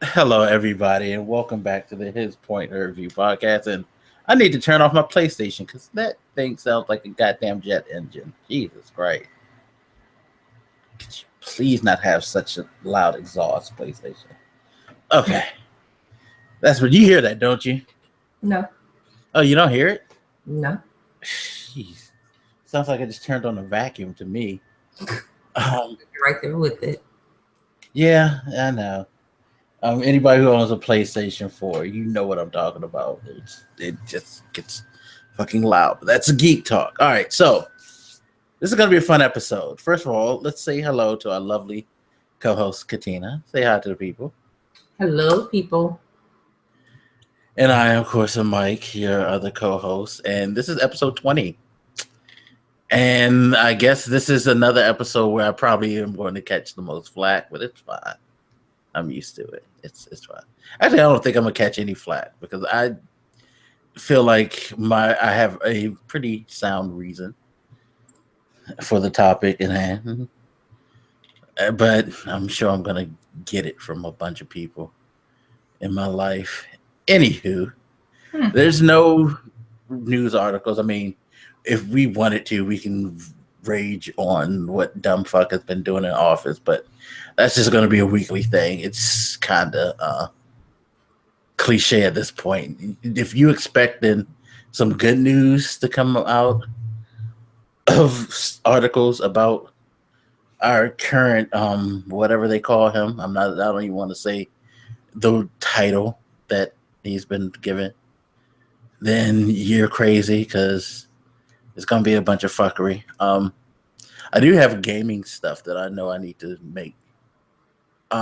Hello, everybody, and welcome back to the His Point Review podcast. And I need to turn off my PlayStation because that thing sounds like a goddamn jet engine. Jesus Christ! Could you please not have such a loud exhaust, PlayStation? Okay, that's what you hear. That don't you? No, Oh, you don't hear it? no. Jeez, sounds like I just turned on a vacuum to me. Um, You're right there with it. yeah, I know. Anybody who owns a PlayStation 4, you know what I'm talking about. It just gets fucking loud. But that's a geek talk. All right, so this is going to be a fun episode. First of all, let's say hello to our lovely co-host Katina. Say hi to the people. Hello, people. And I, of course, am Mike, your other co-host, and this is episode 20. And I guess this is another episode where I probably am going to catch the most flack, but it's fine. I'm used to it. It's fine. Actually, I don't think I'm gonna catch any flack because I feel like I have a pretty sound reason for the topic in hand. But I'm sure I'm gonna get it from a bunch of people in my life. Anywho, there's no news articles. I mean, if we wanted to, we can rage on what dumb fuck has been doing in office, but that's just going to be a weekly thing. It's kind of cliche at this point. If you expecting some good news to come out of articles about our current whatever they call him, I don't even want to say the title that he's been given, then you're crazy because it's gonna be a bunch of fuckery. I do have gaming stuff that I know I need to make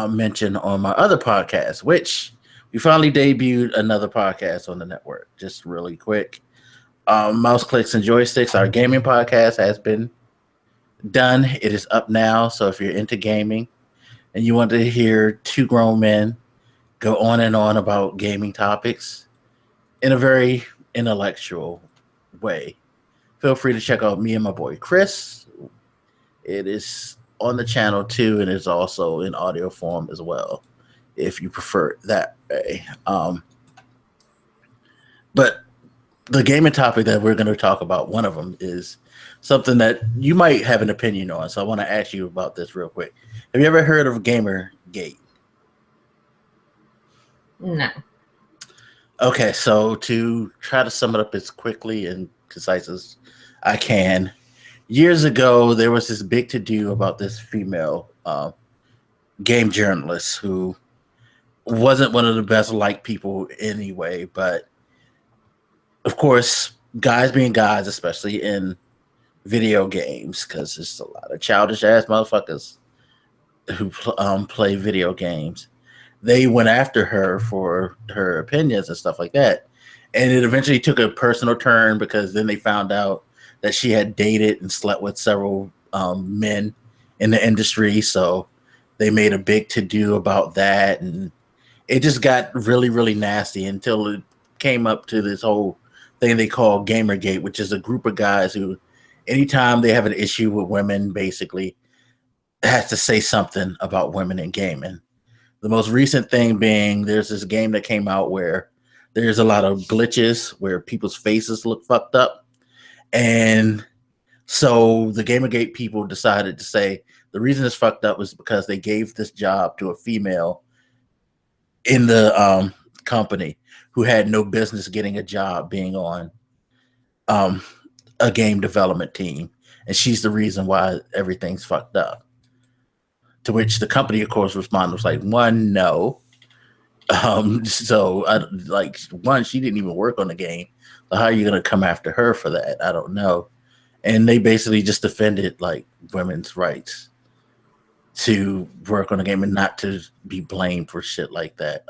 mention on my other podcast, which we finally debuted another podcast on the network. Just really quick, Mouse Clicks and Joysticks, our gaming podcast has been done. It is up now. So if you're into gaming and you want to hear two grown men go on and on about gaming topics in a very intellectual way, feel free to check out me and my boy Chris. It is on the channel too, and it's also in audio form as well, if you prefer it that way. But the gaming topic that we're going to talk about, one of them is something that you might have an opinion on. So I want to ask you about this real quick. Have you ever heard of Gamergate? No. Okay, so to try to sum it up as quickly and concise as I can, years ago there was this big to do about this female game journalist who wasn't one of the best liked people anyway, but of course, guys being guys, especially in video games, because there's a lot of childish ass motherfuckers who play video games. They went after her for her opinions and stuff like that. And it eventually took a personal turn because then they found out that she had dated and slept with several men in the industry. So they made a big to do about that. And it just got really, really nasty until it came up to this whole thing they call Gamergate, which is a group of guys who, anytime they have an issue with women, basically has to say something about women in gaming. The most recent thing being there's this game that came out where there's a lot of glitches where people's faces look fucked up. And so the Gamergate people decided to say the reason it's fucked up was because they gave this job to a female in the company who had no business getting a job being on a game development team. And she's the reason why everything's fucked up. To which the company, of course, responded was like, one, no. One, she didn't even work on the game. So how are you going to come after her for that? I don't know. And they basically just defended like women's rights to work on the game and not to be blamed for shit like that.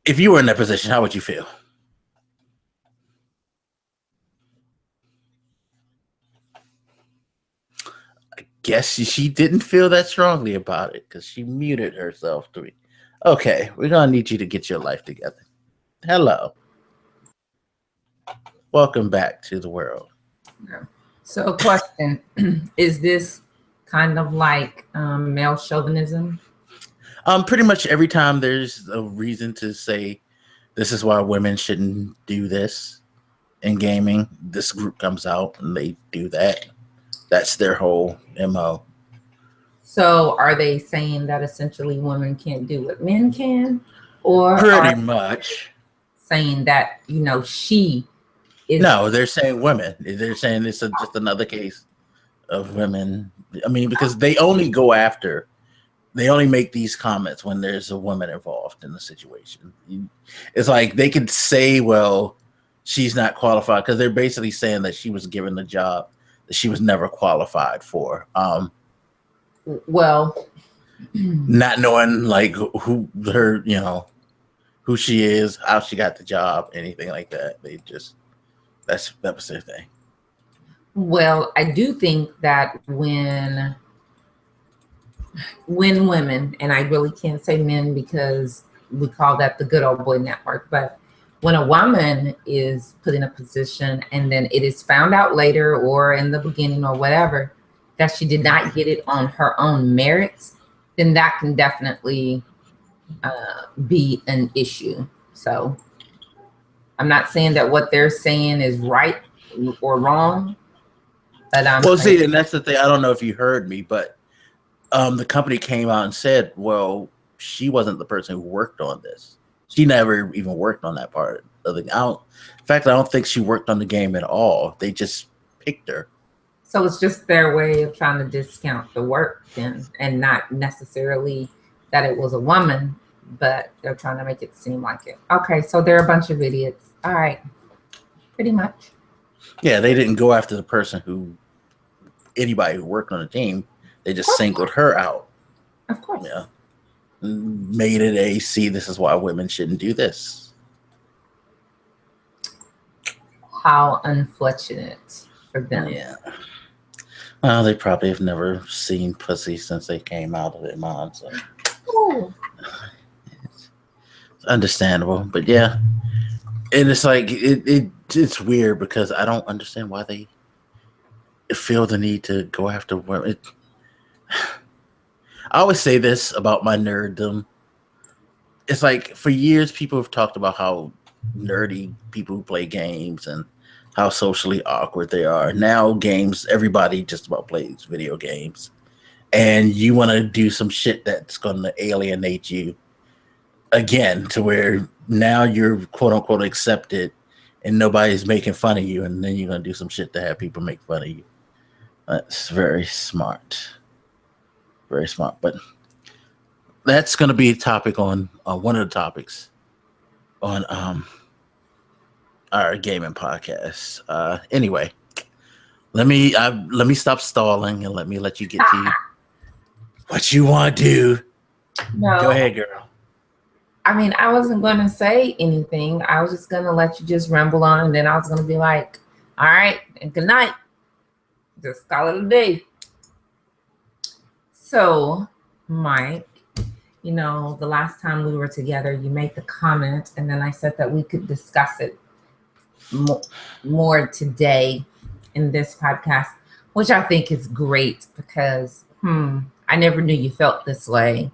If you were in that position, how would you feel? Guess she didn't feel that strongly about it because she muted herself to me. Okay, we're gonna need you to get your life together. Hello. Welcome back to the world. So, a question: is this kind of like male chauvinism? Pretty much every time there's a reason to say this is why women shouldn't do this in gaming, this group comes out and they do that. That's their whole MO. So are they saying that essentially women can't do what men can? Or Pretty are much. saying that, she is No, they're saying women. They're saying it's just another case of women. I mean, because they only make these comments when there's a woman involved in the situation. It's like they could say, well, she's not qualified, because they're basically saying that she was given the job that she was never qualified for. well, Not knowing like who her, who she is, how she got the job, anything like that. That was their thing. well, I do think that when women, and I really can't say men because we call that the good old boy network, but when a woman is put in a position and then it is found out later or in the beginning or whatever that she did not get it on her own merits, then that can definitely be an issue. So I'm not saying that what they're saying is right or wrong, but See, and that's the thing. I don't know if you heard me, but the company came out and said, well, she wasn't the person who worked on this. She never even worked on that part of the. In fact, I don't think she worked on the game at all. They just picked her. So it's just their way of trying to discount the work then, and not necessarily that it was a woman, but they're trying to make it seem like it. Okay, so they're a bunch of idiots. All right, pretty much. Yeah, they didn't go after anybody who worked on the team. They just singled her out. Of course. Yeah. Made it see, this is why women shouldn't do this. How unfortunate for them. Yeah. Well, they probably have never seen pussy since they came out of their mom. So it's understandable. But yeah. And it's like, it's weird because I don't understand why they feel the need to go after women. I always say this about my nerddom. It's like for years people have talked about how nerdy people who play games and how socially awkward they are. Now games, everybody just about plays video games. And you want to do some shit that's going to alienate you again, to where now you're quote unquote accepted and nobody's making fun of you. And then you're going to do some shit to have people make fun of you. That's very smart. Very smart. But that's going to be a topic on one of the topics on our gaming podcast. Anyway, let me stop stalling and let you get to what you want to do. No. Go ahead, girl. I mean, I wasn't going to say anything. I was just going to let you just ramble on, and then I was going to be like, all right, and good night. Just call it a day. So, Mike, the last time we were together, you made the comment, and then I said that we could discuss it more today in this podcast, which I think is great because I never knew you felt this way.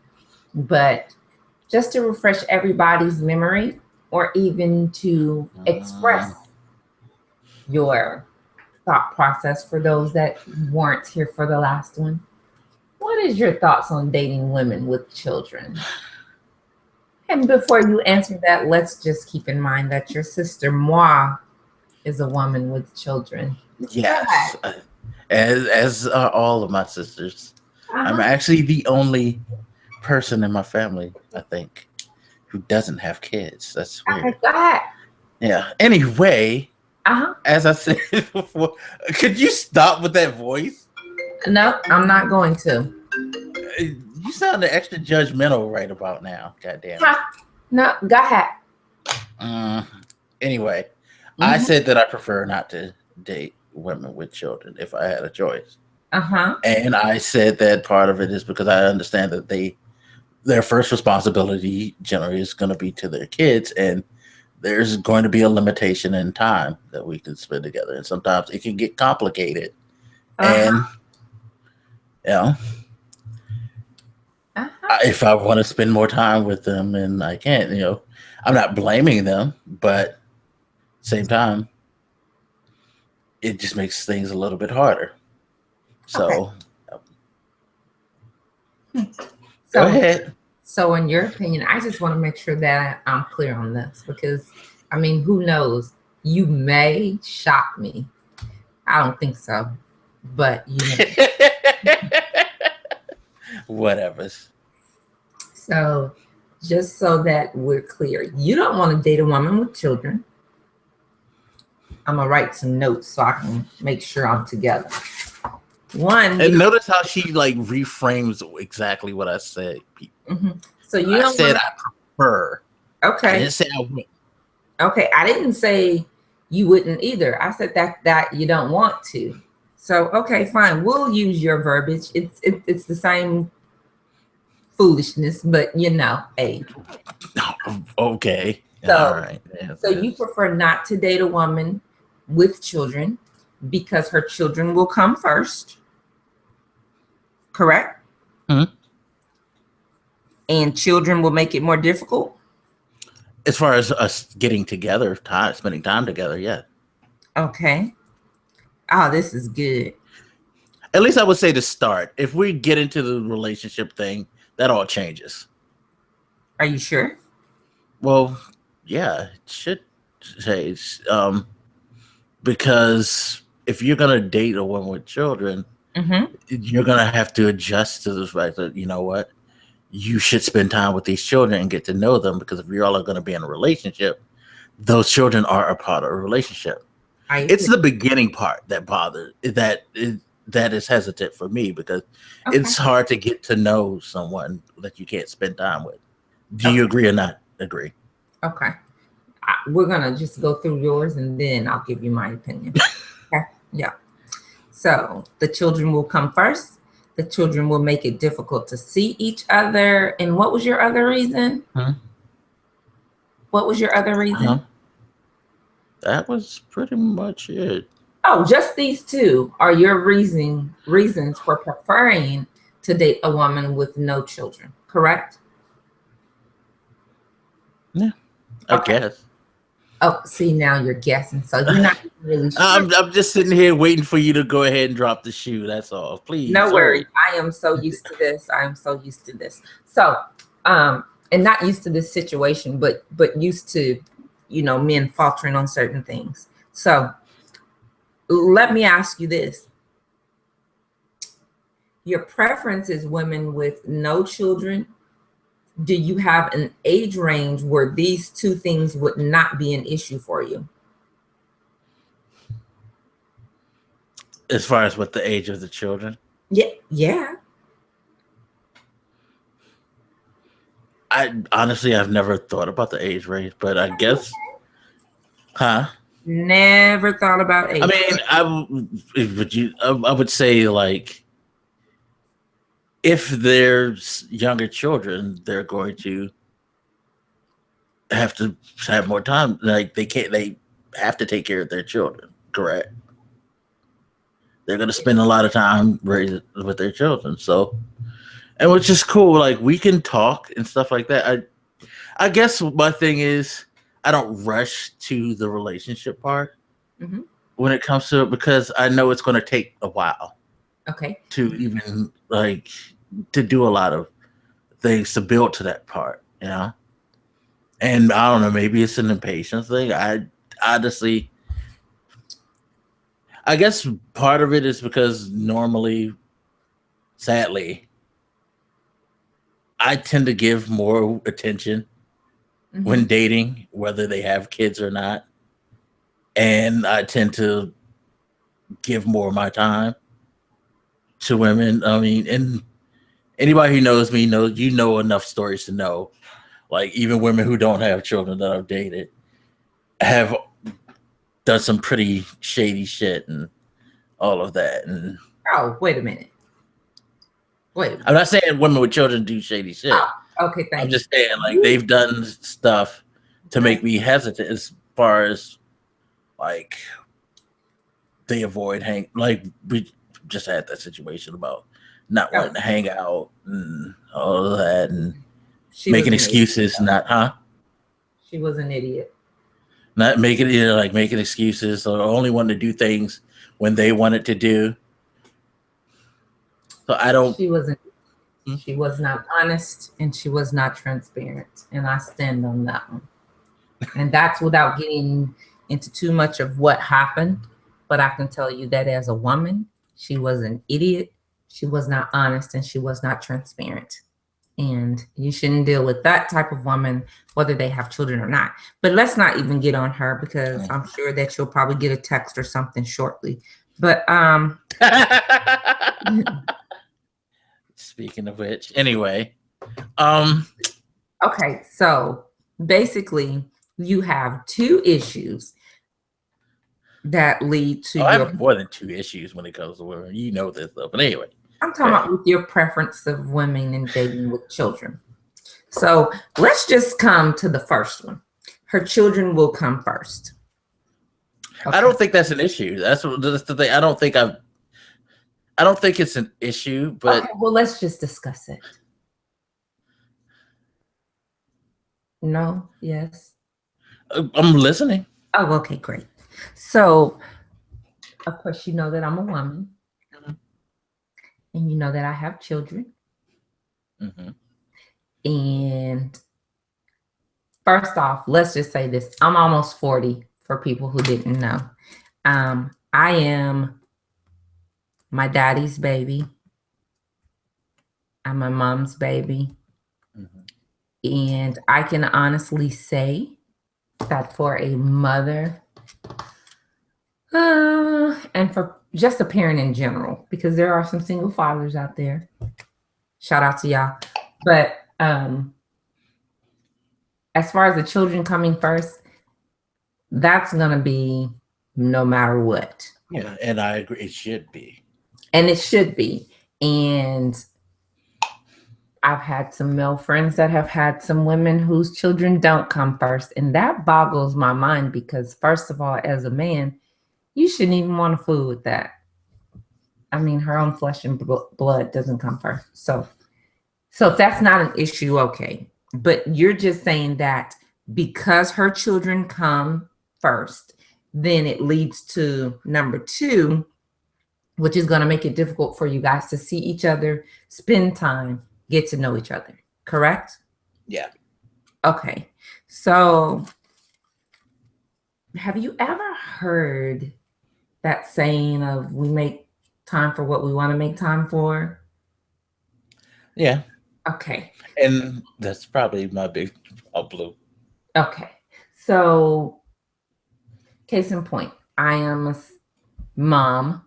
But just to refresh everybody's memory, or even to express your thought process for those that weren't here for the last one. What is your thoughts on dating women with children? And before you answer that, let's just keep in mind that your sister Moi is a woman with children. Yes, as are all of my sisters. I'm actually the only person in my family, I think, who doesn't have kids. That's weird. Go ahead. Yeah. Anyway, as I said before, could you stop with that voice? No, I'm not going to. You sound extra judgmental right about now. Goddamn. No, go ahead. Anyway, I said that I prefer not to date women with children if I had a choice. And I said that part of it is because I understand that their first responsibility generally is going to be to their kids, and there's going to be a limitation in time that we can spend together, and sometimes it can get complicated. And Uh-huh. If I want to spend more time with them and I can't, I'm not blaming them, but same time, it just makes things a little bit harder. Okay. So go So, ahead. so in your opinion, I just want to make sure that I'm clear on this because, I mean, who knows? You may shock me. I don't think so, but you may. Whatever. So, just so that we're clear, you don't want to date a woman with children. I'm gonna write some notes so I can make sure I'm together. One, And notice how she like reframes exactly what I said. so you I don't said want. I prefer. Okay. I didn't say I would. Okay, I didn't say you wouldn't either. I said that you don't want to. So okay, fine. We'll use your verbiage. It's the same foolishness, but hey. Okay. So All right. Yes, so you yes. prefer not to date a woman with children because her children will come first, correct? Mhm. And children will make it more difficult. As far as us getting together, spending time together, yeah. Okay. Oh, this is good. At least I would say to start. If we get into the relationship thing, that all changes. Are you sure? Well, yeah, it should change. Because if you're gonna date a woman with children, Mm-hmm. you're gonna have to adjust to the fact that you know what, you should spend time with these children and get to know them. Because if you're all going to be in a relationship, those children are a part of a relationship. It's the beginning part that bothers that is hesitant for me because Okay. it's hard to get to know someone that you can't spend time with. Do Okay. you agree or not agree? Okay. We're gonna just go through yours and then I'll give you my opinion. Okay. Yeah. So the children will come first. The children will make it difficult to see each other. And what was your other reason? Huh? What was your other reason? That was pretty much it. Oh, just these two are your reasons for preferring to date a woman with no children, correct? Yeah, I Okay. guess. Oh, see, now you're guessing. So you're not really sure. I'm just sitting here waiting for you to go ahead and drop the shoe. That's all. Please. No worries. Hurry. I am so used to this. I am so used to this. So, and not used to this situation, but used to, men faltering on certain things. So let me ask you this. Your preference is women with no children. Do you have an age range where these two things would not be an issue for you? As far as what the age of the children? Yeah. Yeah. I've never thought about the age range, but I guess, huh? Never thought about age. I mean, I would say like if there's younger children, they're going to have to have more time. Like they have to take care of their children. Correct. They're going to spend a lot of time raising with their children. So, and which is cool. Like we can talk and stuff like that. I guess my thing is I don't rush to the relationship part when it comes to it because I know it's going to take a while. Okay. To even like to do a lot of things to build to that part, And I don't know, maybe it's an impatience thing. I honestly, I guess part of it is because normally, sadly, I tend to give more attention when dating, whether they have kids or not. And I tend to give more of my time to women. I mean, and anybody who knows me knows enough stories to know. Like even women who don't have children that I've dated have done some pretty shady shit and all of that. And oh, wait a minute. Wait. I'm not saying women with children do shady shit. Oh, okay, thank you. I'm just saying like they've done stuff to make me hesitant as far as like they avoid like we just had that situation about not Oh, wanting to hang out and all of that, and she was making an idiot. excuses, She was an idiot. not making like making excuses or only wanting to do things when they wanted to do. So I don't. She wasn't. Hmm? She was not honest and she was not transparent, and I stand on that one. And that's without getting into too much of what happened. But I can tell you that as a woman, she was an idiot. She was not honest and she was not transparent. And you shouldn't deal with that type of woman, whether they have children or not. But let's not even get on her because I'm sure that you'll probably get a text or something shortly. But Speaking of which, anyway, okay, so basically you have two issues that lead to I your have more than two issues when it comes to women. You know this though, but anyway. I'm talking about with your preference of women and dating with children. So let's just come to the first one. Her children will come first. Okay. I don't think that's an issue. That's the thing. I don't think it's an issue, but okay, well, let's just discuss it. No, yes. I'm listening. Oh, okay, great. So, of course, you know that I'm a woman, and you know that I have children. Mm-hmm. And first off, let's just say this: I'm almost 40. For people who didn't know, I am my daddy's baby. I'm my mom's baby. Mm-hmm. And I can honestly say that for a mother, and for just a parent in general, because there are some single fathers out there. Shout out to y'all. But as far as the children coming first, that's going to be no matter what. Yeah, and I agree. It should be. And it should be. And I've had some male friends that have had some women whose children don't come first. And that boggles my mind because, first of all, as a man, you shouldn't even want to fool with that. I mean, her own flesh and blood doesn't come first. So if that's not an issue, okay. But you're just saying that because her children come first, then it leads to number two, which is going to make it difficult for you guys to see each other, spend time, get to know each other. Correct? Yeah. Okay. So have you ever heard that saying of we make time for what we want to make time for? Yeah. Okay. And that's probably my big problem. Okay. So case in point, I am a mom.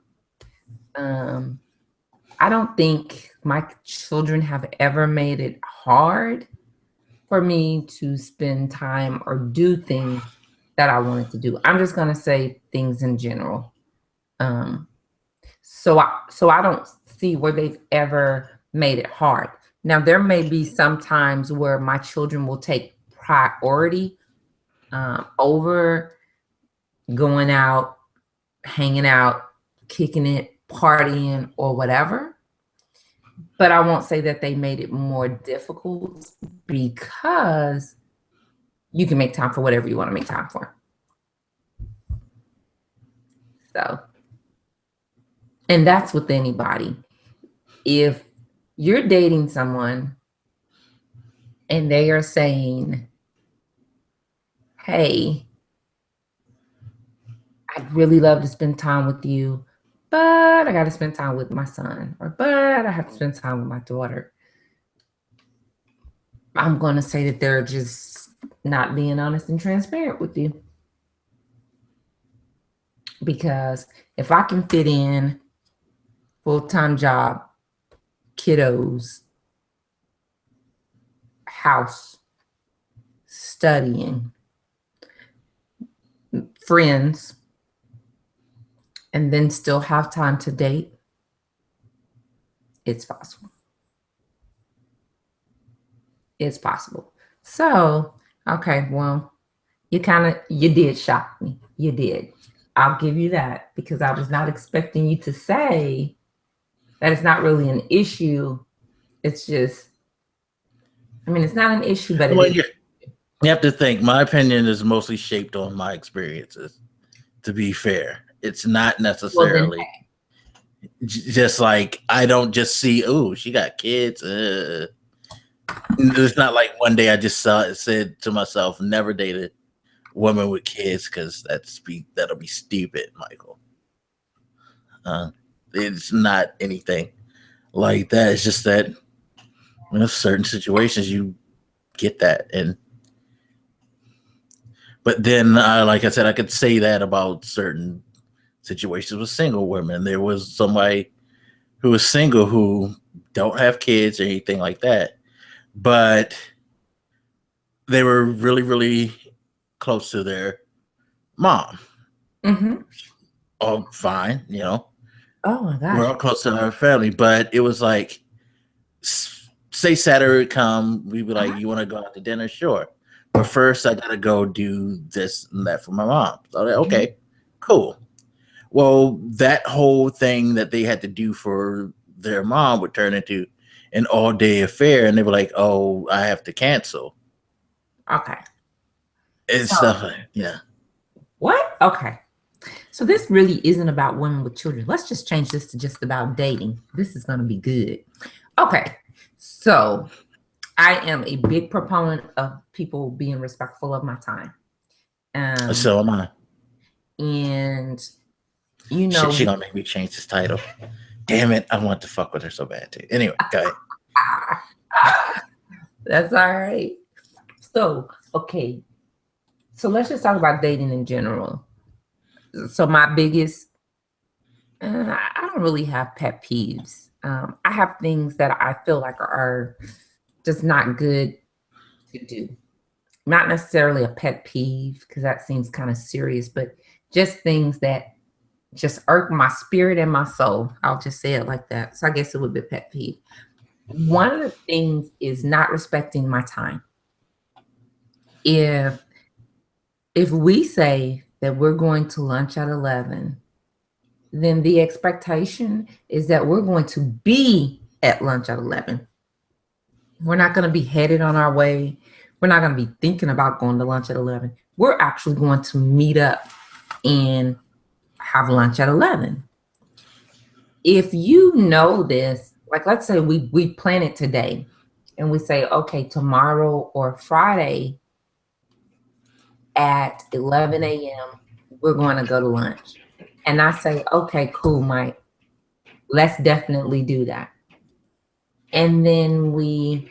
I don't think my children have ever made it hard for me to spend time or do things that I wanted to do. I'm just going to say things in general. So I don't see where they've ever made it hard. Now, there may be some times where my children will take priority over going out, hanging out, kicking it, partying, or whatever. But I won't say that they made it more difficult because you can make time for whatever you want to make time for. So, and that's with anybody. If you're dating someone and they are saying, hey, I'd really love to spend time with you, but I got to spend time with my son, or but I have to spend time with my daughter, I'm going to say that they're just not being honest and transparent with you. Because if I can fit in full-time job, kiddos, house, studying, friends, and then still have time to date, it's possible. It's possible. So, okay, well, you did shock me. You did. I'll give you that because I was not expecting you to say that it's not really an issue. It's just, I mean, it's not an issue, but it Well, is. you have to think. My opinion is mostly shaped on my experiences. To be fair, it's not Well, then, necessarily just like I don't just see. Oh, she got kids. It's not like one day I just said to myself, "Never dated women with kids," because that'll be stupid, Michael. It's not anything like that. It's just that certain situations you get that, and but then, like I said, I could say that about certain situations with single women. There was somebody who was single who don't have kids or anything like that, but they were really, really close to their mom. mm-hmm. All fine, Oh my we're gosh. all close to our family, but it was like, say Saturday would come, we'd be like, Uh-huh. "You want to go out to dinner?" Sure, but first I gotta go do this and that for my mom. So okay, cool. Well, that whole thing that they had to do for their mom would turn into an all day affair, and they were like, "Oh, I have to cancel." Okay. And So stuff like, yeah. what? Okay. So this really isn't about women with children. Let's just change this to just about dating. This is going to be good. Okay. So I am a big proponent of people being respectful of my time. So am I. And you Shit, know, she gonna make me change this title. Damn it, I want to fuck with her so bad too. Anyway, go ahead. that's all right. So, okay. So let's just talk about dating in general. So my biggest, I don't really have pet peeves. I have things that I feel like are just not good to do. Not necessarily a pet peeve because that seems kind of serious, but just things that just irk my spirit and my soul. I'll just say it like that. So I guess it would be a pet peeve. One of the things is not respecting my time. If we say that we're going to lunch at 11, then the expectation is that we're going to be at lunch at 11. We're not going to be headed on our way. We're not going to be thinking about going to lunch at 11. We're actually going to meet up and have lunch at 11. If you know this, like let's say we plan it today and we say, okay, tomorrow or Friday at 11 a.m., we're going to go to lunch. And I say, okay, cool, Mike, let's definitely do that. And then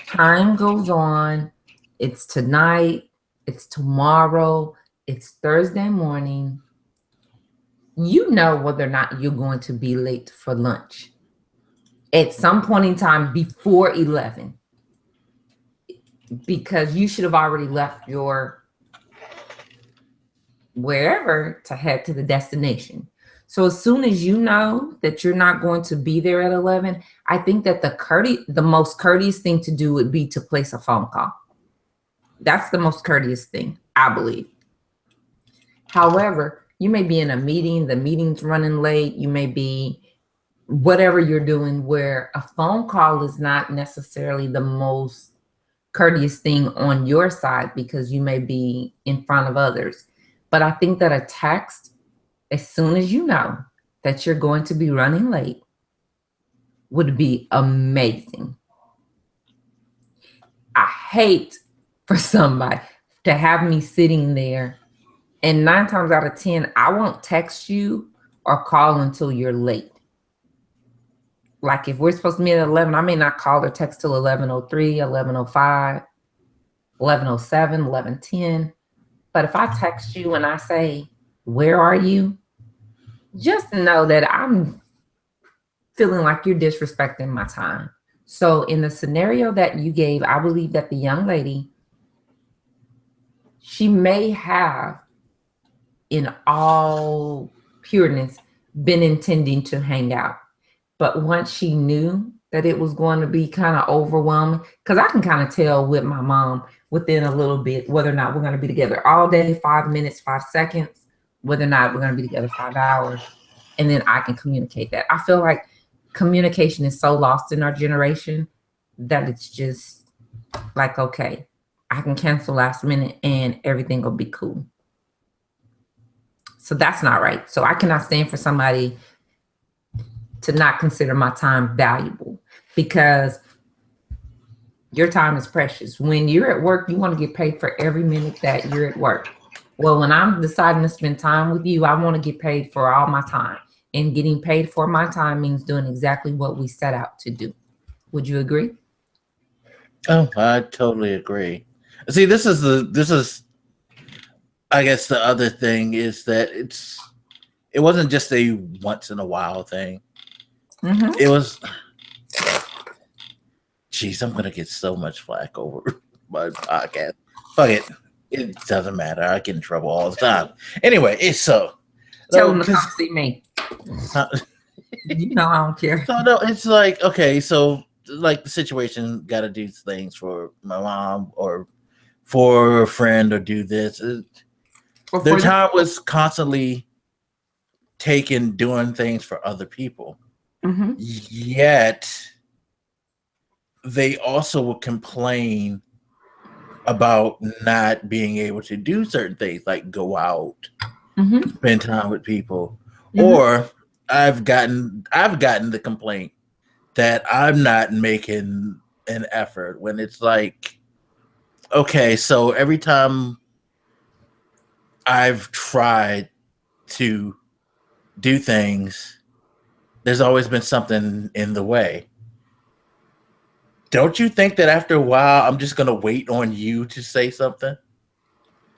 time goes on. It's tonight, it's tomorrow, it's Thursday morning. You know whether or not you're going to be late for lunch at some point in time before 11, because you should have already left your wherever to head to the destination. So as soon as you know that you're not going to be there at 11, I think that the most courteous thing to do would be to place a phone call. That's the most courteous thing, I believe. However, you may be in a meeting, the meeting's running late, you may be whatever you're doing, where a phone call is not necessarily the most courteous thing on your side because you may be in front of others. But I think that a text, as soon as you know that you're going to be running late, would be amazing. I hate for somebody to have me sitting there, and 9 times out of 10, I won't text you or call until you're late. Like if we're supposed to meet at 11, I may not call or text till 11:03, 11:05, 11:07, 11:10. But if I text you and I say, where are you? Just know that I'm feeling like you're disrespecting my time. So in the scenario that you gave, I believe that the young lady, she may have, in all pureness, been intending to hang out. But once she knew that it was going to be kind of overwhelming, because I can kind of tell with my mom within a little bit whether or not we're going to be together all day, 5 minutes, 5 seconds, whether or not we're going to be together 5 hours. And then I can communicate that. I feel like communication is so lost in our generation that it's just like, okay, I can cancel last minute and everything will be cool. So that's not right. So I cannot stand for somebody to not consider my time valuable, because your time is precious. When you're at work, you want to get paid for every minute that you're at work. Well, when I'm deciding to spend time with you, I want to get paid for all my time. And getting paid for my time means doing exactly what we set out to do. Would you agree? Oh, I totally agree. See, this is I guess the other thing is that it wasn't just a once in a while thing. Mm-hmm. It was, geez, I'm gonna get so much flack over my podcast. Fuck it. It doesn't matter. I get in trouble all the time. Anyway, it's so. Tell them to come see me. You know I don't care. So no, it's like, okay, so like the situation, got to do things for my mom or for a friend or do this. Their time was constantly taken doing things for other people. Mm-hmm. Yet they also would complain about not being able to do certain things, like go out, mm-hmm. spend time with people. Mm-hmm. Or I've gotten the complaint that I'm not making an effort, when it's like, okay, so every time I've tried to do things, there's always been something in the way. Don't you think that after a while, I'm just going to wait on you to say something?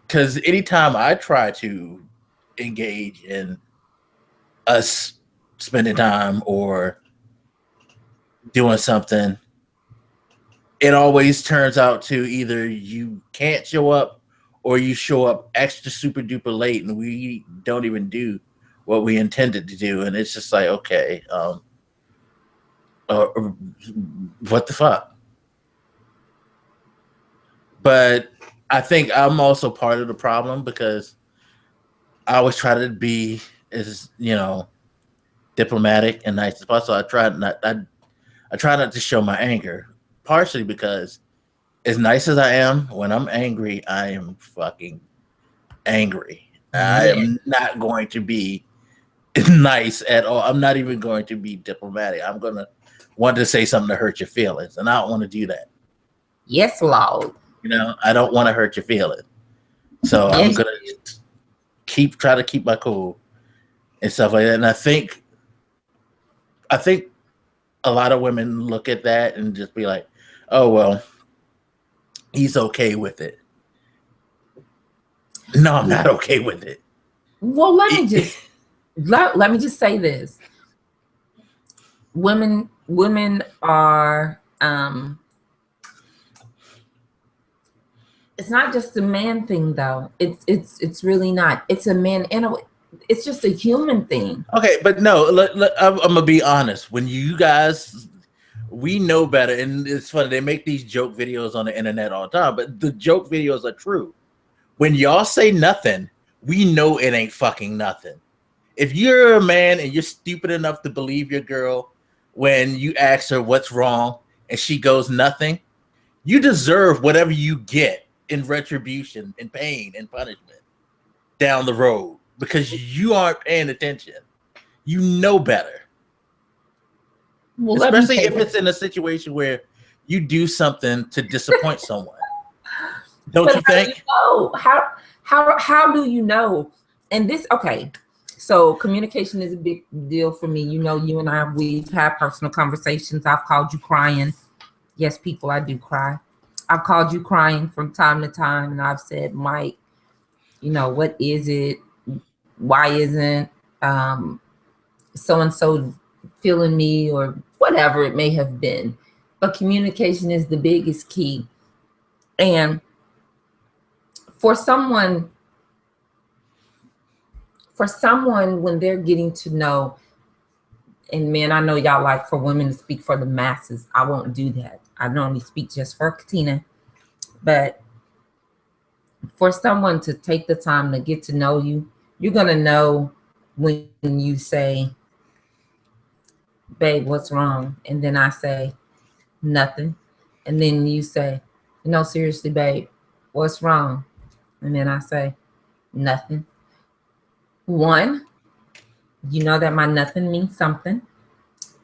Because anytime I try to engage in us spending time or doing something, it always turns out to either you can't show up or you show up extra super duper late and we don't even do what we intended to do. And it's just like, okay, what the fuck? But I think I'm also part of the problem, because I always try to be as, diplomatic and nice as possible. I try not to show my anger, partially because as nice as I am, when I'm angry, I am fucking angry. Yeah. I am not going to be nice at all. I'm not even going to be diplomatic. I'm going to want to say something to hurt your feelings, and I don't want to do that. Yes, Lord. I don't want to hurt your feelings. So yes. I'm going to try to keep my cool and stuff like that. And I think a lot of women look at that and just be like, oh, well, he's okay with it. No, I'm not okay with it. Well, let me just say this. Women are it's not just a man thing, though. It's really not. It's a man and it's just a human thing. Okay, but no, I'm gonna be honest. When you guys, we know better, and it's funny, they make these joke videos on the internet all the time, but the joke videos are true. When y'all say nothing, we know it ain't fucking nothing. If you're a man and you're stupid enough to believe your girl when you ask her what's wrong and she goes nothing, you deserve whatever you get in retribution and pain and punishment down the road, because you aren't paying attention. You know better. Well, especially if it's in a situation where you do something to disappoint someone. Don't you think? How do you know? And this, okay. So communication is a big deal for me. You and I, we've had personal conversations. I've called you crying. Yes, people, I do cry. I've called you crying from time to time, and I've said, Mike, what is it? Why isn't so-and-so feeling me, or whatever it may have been? But communication is the biggest key. And for someone, when they're getting to know, and man, I know y'all like for women to speak for the masses. I won't do that. I normally speak just for Katina. But for someone to take the time to get to know you, you're going to know when you say, babe, what's wrong? And then I say, nothing. And then you say, no, seriously, babe, what's wrong? And then I say, nothing. One, you know that my nothing means something.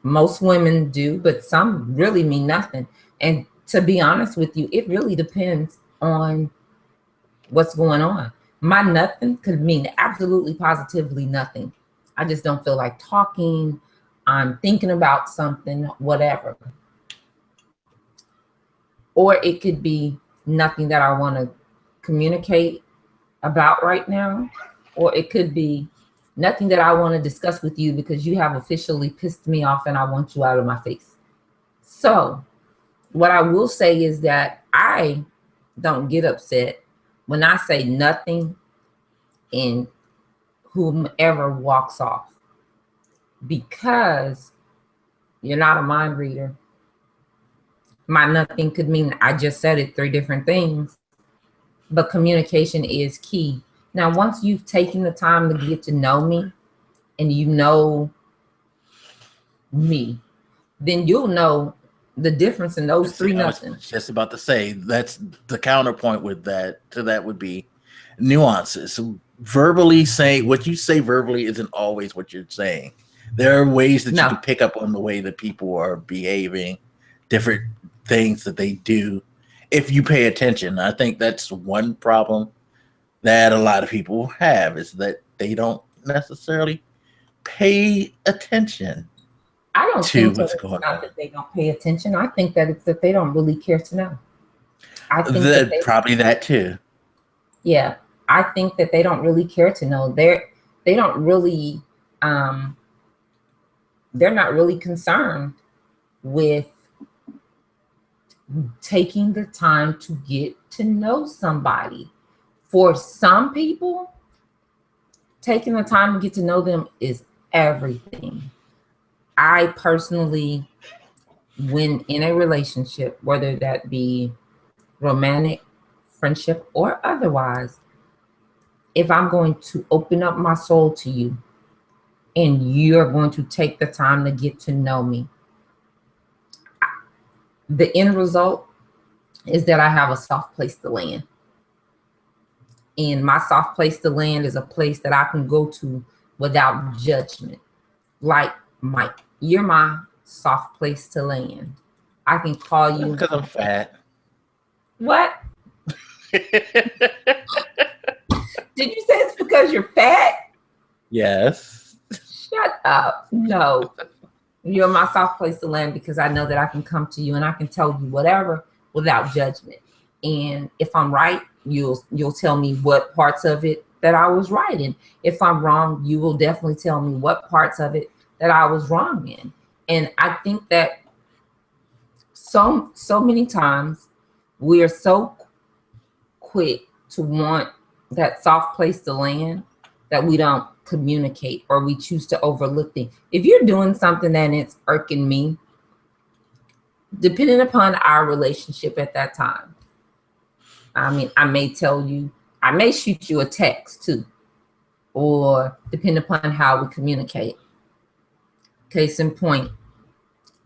Most women do, but some really mean nothing. And to be honest with you, it really depends on what's going on. My nothing could mean absolutely positively nothing. I just don't feel like talking. I'm thinking about something, whatever. Or it could be nothing that I want to communicate about right now. Or it could be nothing that I want to discuss with you because you have officially pissed me off and I want you out of my face. So, what I will say is that I don't get upset when I say nothing and whomever walks off, because you're not a mind reader. My nothing could mean I just said it 3 different things, but communication is key. Now, once you've taken the time to get to know me and you know me, then you'll know the difference in those three nothings. I was just about to say that's the counterpoint with that to that would be nuances. So verbally saying what you say verbally isn't always what you're saying. There are ways that you can pick up on the way that people are behaving, different things that they do if you pay attention. I think that's one problem that a lot of people have is that they don't necessarily pay attention. I don't think that it's not that they don't pay attention. I think that it's that they don't really care to know. I think that probably that too. Yeah, I think that they don't really care to know. They don't really they're not really concerned with taking the time to get to know somebody. For some people, taking the time to get to know them is everything. I personally, when in a relationship, whether that be romantic, friendship, or otherwise, if I'm going to open up my soul to you and you're going to take the time to get to know me, the end result is that I have a soft place to land. And my soft place to land is a place that I can go to without judgment. Like, Mike, you're my soft place to land. I can call you. Because I'm fat. What? Did you say it's because you're fat? Yes. Shut up. No. You're my soft place to land because I know that I can come to you and I can tell you whatever without judgment. And if I'm right, you'll tell me what parts of it that I was right in. If I'm wrong, you will definitely tell me what parts of it that I was wrong in. And I think that so many times we are so quick to want that soft place to land that we don't communicate or we choose to overlook things. If you're doing something and it's irking me, depending upon our relationship at that time, I mean, I may tell you, I may shoot you a text too, or depending upon how we communicate. Case in point,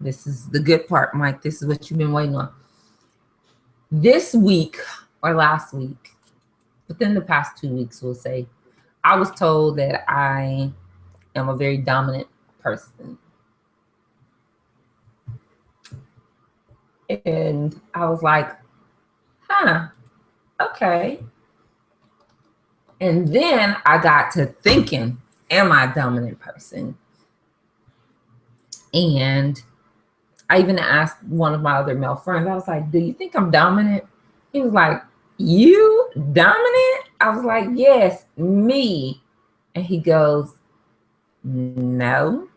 this is the good part, Mike. This is what you've been waiting on. This week or last week, within the past 2 weeks, we'll say, I was told that I am a very dominant person. And I was like, huh, okay. And then I got to thinking, am I a dominant person? And I even asked one of my other male friends, I was like, do you think I'm dominant? He was like, you dominant? I was like, yes, me. And he goes, no.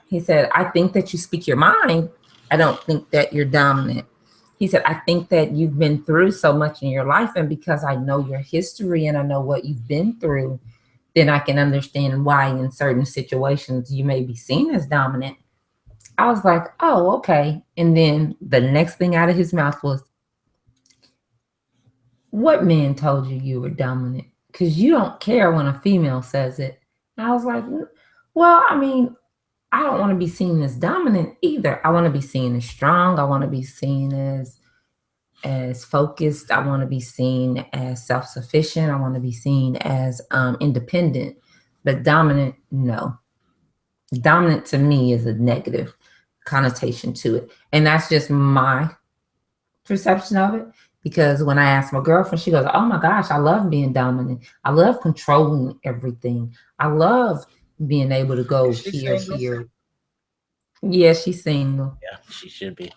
He said, I think that you speak your mind. I don't think that you're dominant. He said, I think that you've been through so much in your life. And because I know your history and I know what you've been through, then I can understand why in certain situations you may be seen as dominant. I was like, oh, okay. And then the next thing out of his mouth was, what man told you you were dominant? Because you don't care when a female says it. And I was like, well, I mean, I don't want to be seen as dominant either. I want to be seen as strong. I want to be seen as focused. I want to be seen as self-sufficient. I want to be seen as independent. But dominant, no. Dominant to me is a negative connotation to it. And that's just my perception of it. Because when I ask my girlfriend, she goes, "Oh my gosh, I love being dominant. I love controlling everything. I love being able to go Is she here, single? here." Yeah, she's single. Yeah, she should be.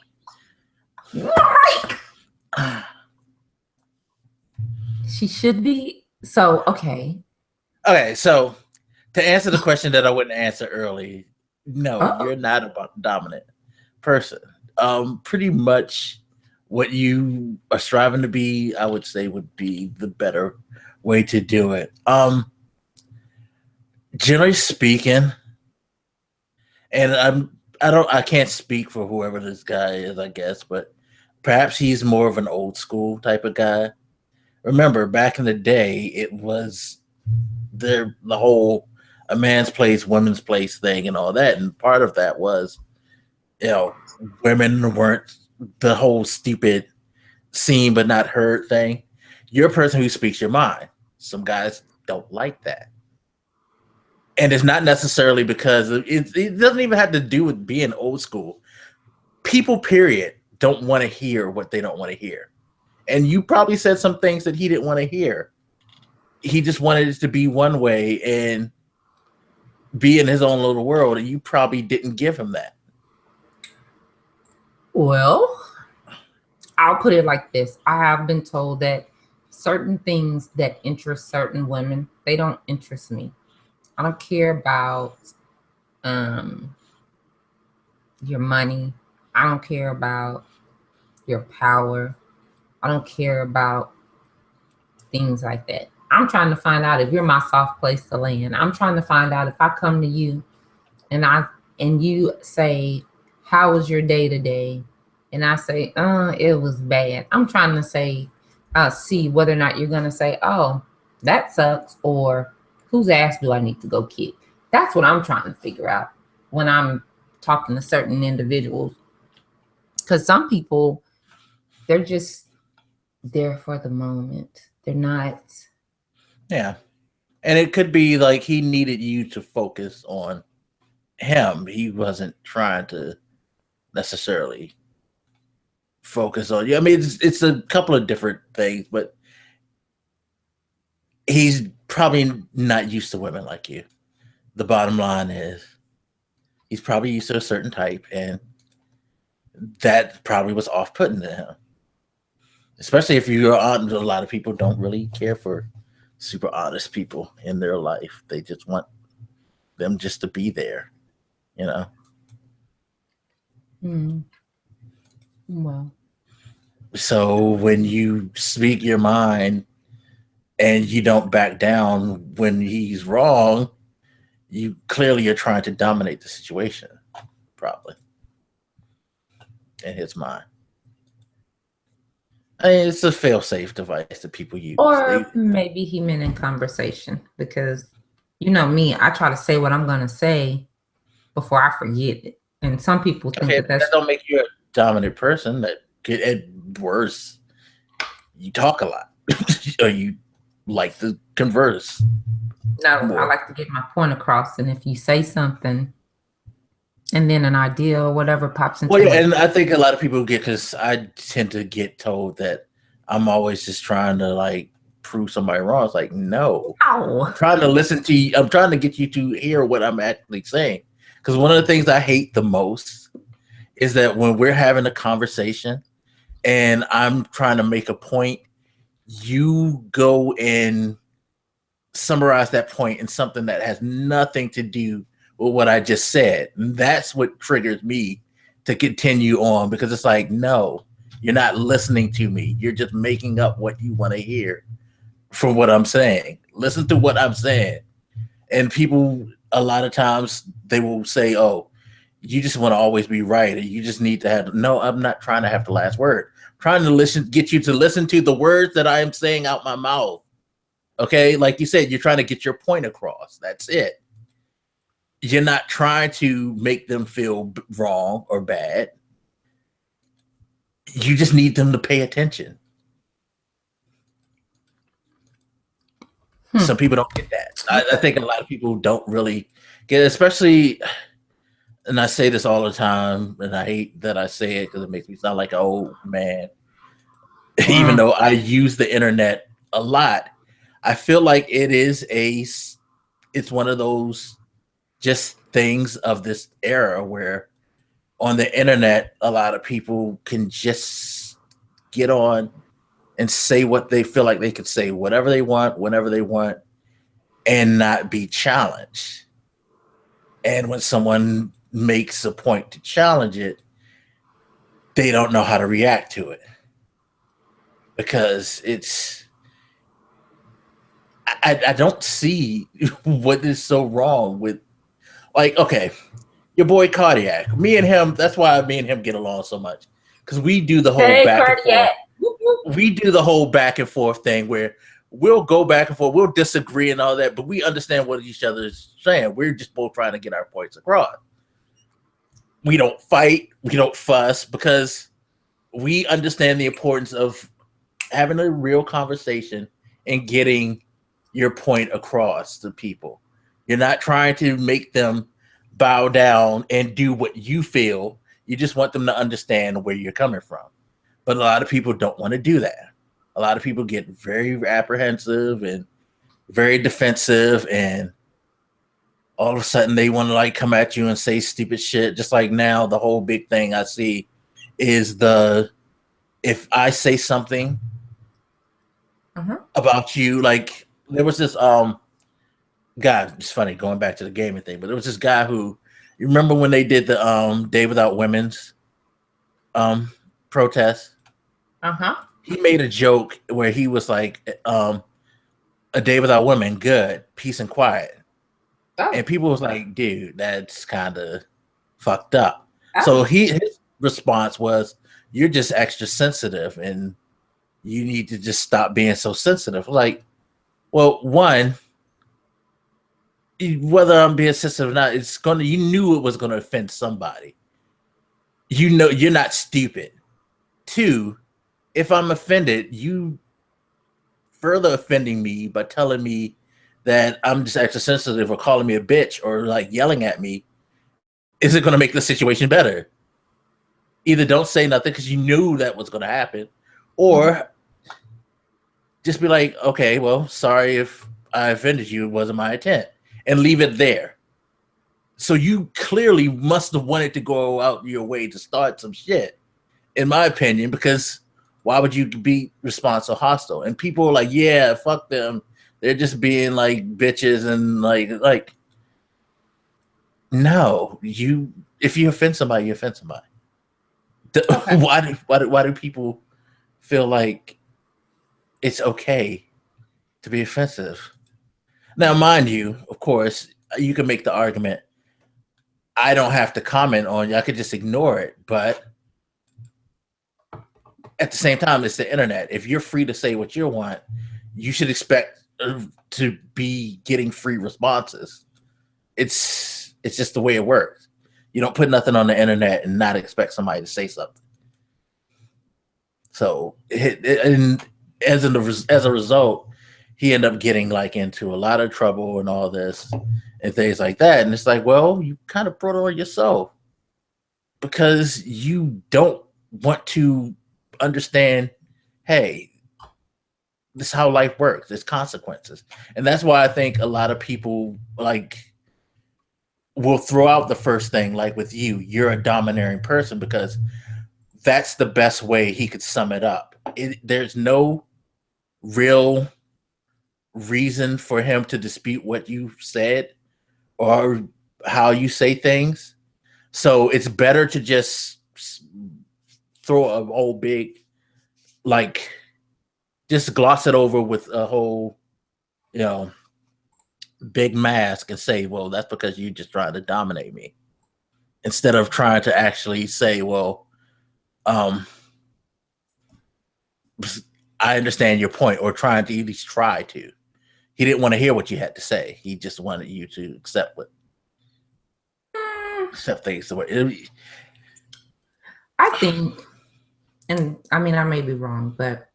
She should be. So, okay. Okay, so to answer the question that I wouldn't answer early, no, Uh-oh. you're not a dominant person. Pretty much what you are striving to be, I would say, would be the better way to do it. Generally speaking, and I can't speak for whoever this guy is, I guess, but perhaps he's more of an old school type of guy. Remember, back in the day, it was the whole a man's place, women's place thing, and all that. And part of that was, women weren't the whole stupid seen but not heard thing. You're a person who speaks your mind. Some guys don't like that. And it's not necessarily because it doesn't even have to do with being old school. People, period, don't want to hear what they don't want to hear. And you probably said some things that he didn't want to hear. He just wanted it to be one way and be in his own little world, and you probably didn't give him that. Well, I'll put it like this. I have been told that certain things that interest certain women, they don't interest me. I don't care about your money. I don't care about your power. I don't care about things like that. I'm trying to find out if you're my soft place to land. I'm trying to find out if I come to you and you say, "How was your day today?" And I say, "It was bad." I'm trying to see whether or not you're gonna say, "Oh, that sucks," or "Whose ass do I need to go kick?" That's what I'm trying to figure out when I'm talking to certain individuals. Because some people, they're just there for the moment. They're not. Yeah. And it could be like he needed you to focus on him. He wasn't trying to necessarily focus on you. I mean, it's a couple of different things, but he's probably not used to women like you. The bottom line is he's probably used to a certain type, and that probably was off-putting to him. Especially if you're on, a lot of people don't really care for super honest people in their life. They just want them just to be there, you know. Well, So when you speak your mind and you don't back down when he's wrong, you clearly are trying to dominate the situation, probably, in his mind. I mean, it's a fail-safe device that people use. or maybe he meant in conversation, because you know me, I try to say what I'm gonna say before I forget it. And some people think that don't make you a dominant person. That could, at worst, you talk a lot, or you like to converse. no, more. I like to get my point across. And if you say something and then an idea or whatever pops into and I think a lot of people get, because I tend to get told that I'm always just trying to like prove somebody wrong. It's like, no. I'm trying to listen to you. I'm trying to get you to hear what I'm actually saying. Because one of the things I hate the most is that when we're having a conversation and I'm trying to make a point, you go and summarize that point in something that has nothing to do with what I just said. And that's what triggers me to continue on, because it's like, no, you're not listening to me. You're just making up what you want to hear from what I'm saying. Listen to what I'm saying. And people, a lot of times, they will say, oh, you just want to always be right, or you just need to have. No, I'm not trying to have the last word. I'm trying to get you to listen to the words that I am saying out my mouth. Okay, like you said, you're trying to get your point across. That's it. You're not trying to make them feel wrong or bad. You just need them to pay attention. Some people don't get that. I think a lot of people don't really get it, especially, and I say this all the time, and I hate that I say it because it makes me sound like an old man. Even though I use the internet a lot, I feel like it's one of those just things of this era where on the internet, a lot of people can just get on and say what they feel like they could say, whatever they want, whenever they want, and not be challenged. And when someone makes a point to challenge it, they don't know how to react to it because I don't see what is so wrong with, like, okay, your boy Cardiac, me and him, that's why me and him get along so much, because we do the whole back and forth. We do the whole back and forth thing where we'll go back and forth, we'll disagree and all that, but we understand what each other is saying. We're just both trying to get our points across. We don't fight, we don't fuss, because we understand the importance of having a real conversation and getting your point across to people. You're not trying to make them bow down and do what you feel. You just want them to understand where you're coming from. But a lot of people don't want to do that. A lot of people get very apprehensive and very defensive, and all of a sudden they want to like come at you and say stupid shit. Just like now, the whole big thing I see is if I say something about you, like there was this guy, it's funny going back to the gaming thing, but there was this guy who, you remember when they did the Day Without Women's protest? He made a joke where he was like, a day without women, good, peace and quiet. And people was like, dude, that's kind of fucked up. So his response was, you're just extra sensitive and you need to just stop being so sensitive. Like, well, one, whether I'm being sensitive or not, you knew it was gonna offend somebody. You know, you're not stupid. Two, if I'm offended, you further offending me by telling me that I'm just extra sensitive or calling me a bitch or like yelling at me, is it gonna make the situation better? Either don't say nothing because you knew that was gonna happen, or just be like, okay, well, sorry if I offended you, it wasn't my intent, and leave it there. So you clearly must have wanted to go out your way to start some shit, in my opinion, because why would you be responsive hostile? And people are like, yeah, fuck them. They're just being like bitches and like no, if you offend somebody, you offend somebody. Okay. Why do people feel like it's okay to be offensive? Now, mind you, of course, you can make the argument, I don't have to comment on you, I could just ignore it. But at the same time, it's the internet. If you're free to say what you want, you should expect to be getting free responses. It's just the way it works. You don't put nothing on the internet and not expect somebody to say something. So, and as a result, he ended up getting like into a lot of trouble and all this and things like that. And it's like, well, you kind of brought it on yourself because you don't want to understand, hey, this is how life works. There's consequences. And that's why I think a lot of people like will throw out the first thing, like with you're a domineering person, because that's the best way he could sum it up. There's no real reason for him to dispute what you said or how you say things. So it's better to just throw a whole big, like, just gloss it over with a whole, big mask and say, well, that's because you just tried to dominate me. Instead of trying to actually say, well, I understand your point, or trying to at least try to. He didn't want to hear what you had to say. He just wanted you to accept what Something's the way. I think, and I mean, I may be wrong, but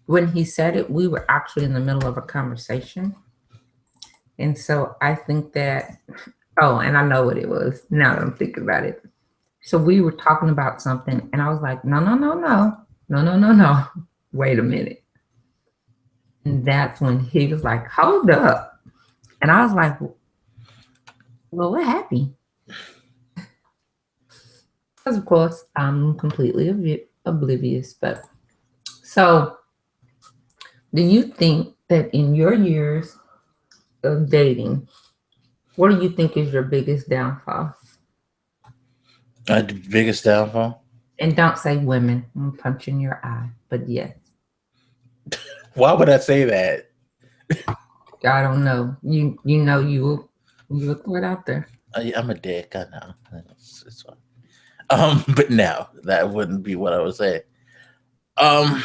when he said it, we were actually in the middle of a conversation. And so I think that, oh, and I know what it was now that I'm thinking about it. So we were talking about something, and I was like, no, no, no, no, no, no, no, no. Wait a minute. And that's when he was like, hold up. And I was like, well, what happened? Because, of course, I'm completely oblivious. But so, do you think that in your years of dating, what do you think is your biggest downfall? The biggest downfall? And don't say women. I'm punching your eye. But yes. Why would I say that? I don't know. You know you throw it out there. I'm a dick. I know. It's fine. But no, that wouldn't be what I would say. I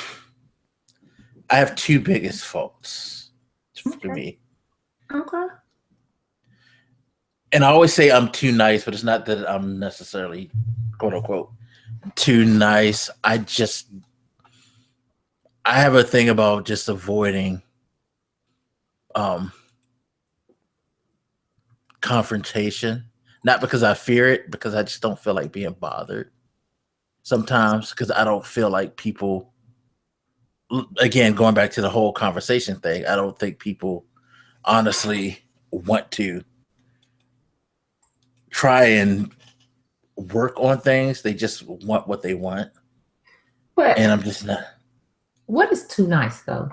have two biggest faults for me. Okay. And I always say I'm too nice, but it's not that I'm necessarily, quote unquote, too nice. I have a thing about just avoiding confrontation. Not because I fear it, because I just don't feel like being bothered sometimes, because I don't feel like people, again, going back to the whole conversation thing, I don't think people honestly want to try and work on things. They just want what they want. But and I'm just not. What is too nice though?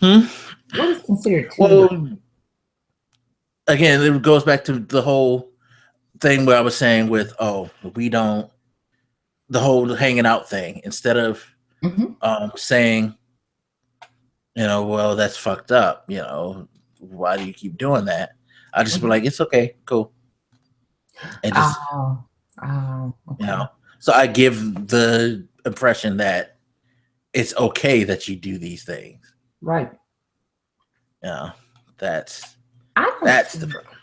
What is considered too nice? Again, it goes back to the whole thing where I was saying with, the whole hanging out thing. Instead of saying, well, that's fucked up. Why do you keep doing that? I just be like, it's okay, cool. And just, okay. So I give the impression that it's okay that you do these things. Right. That's the problem.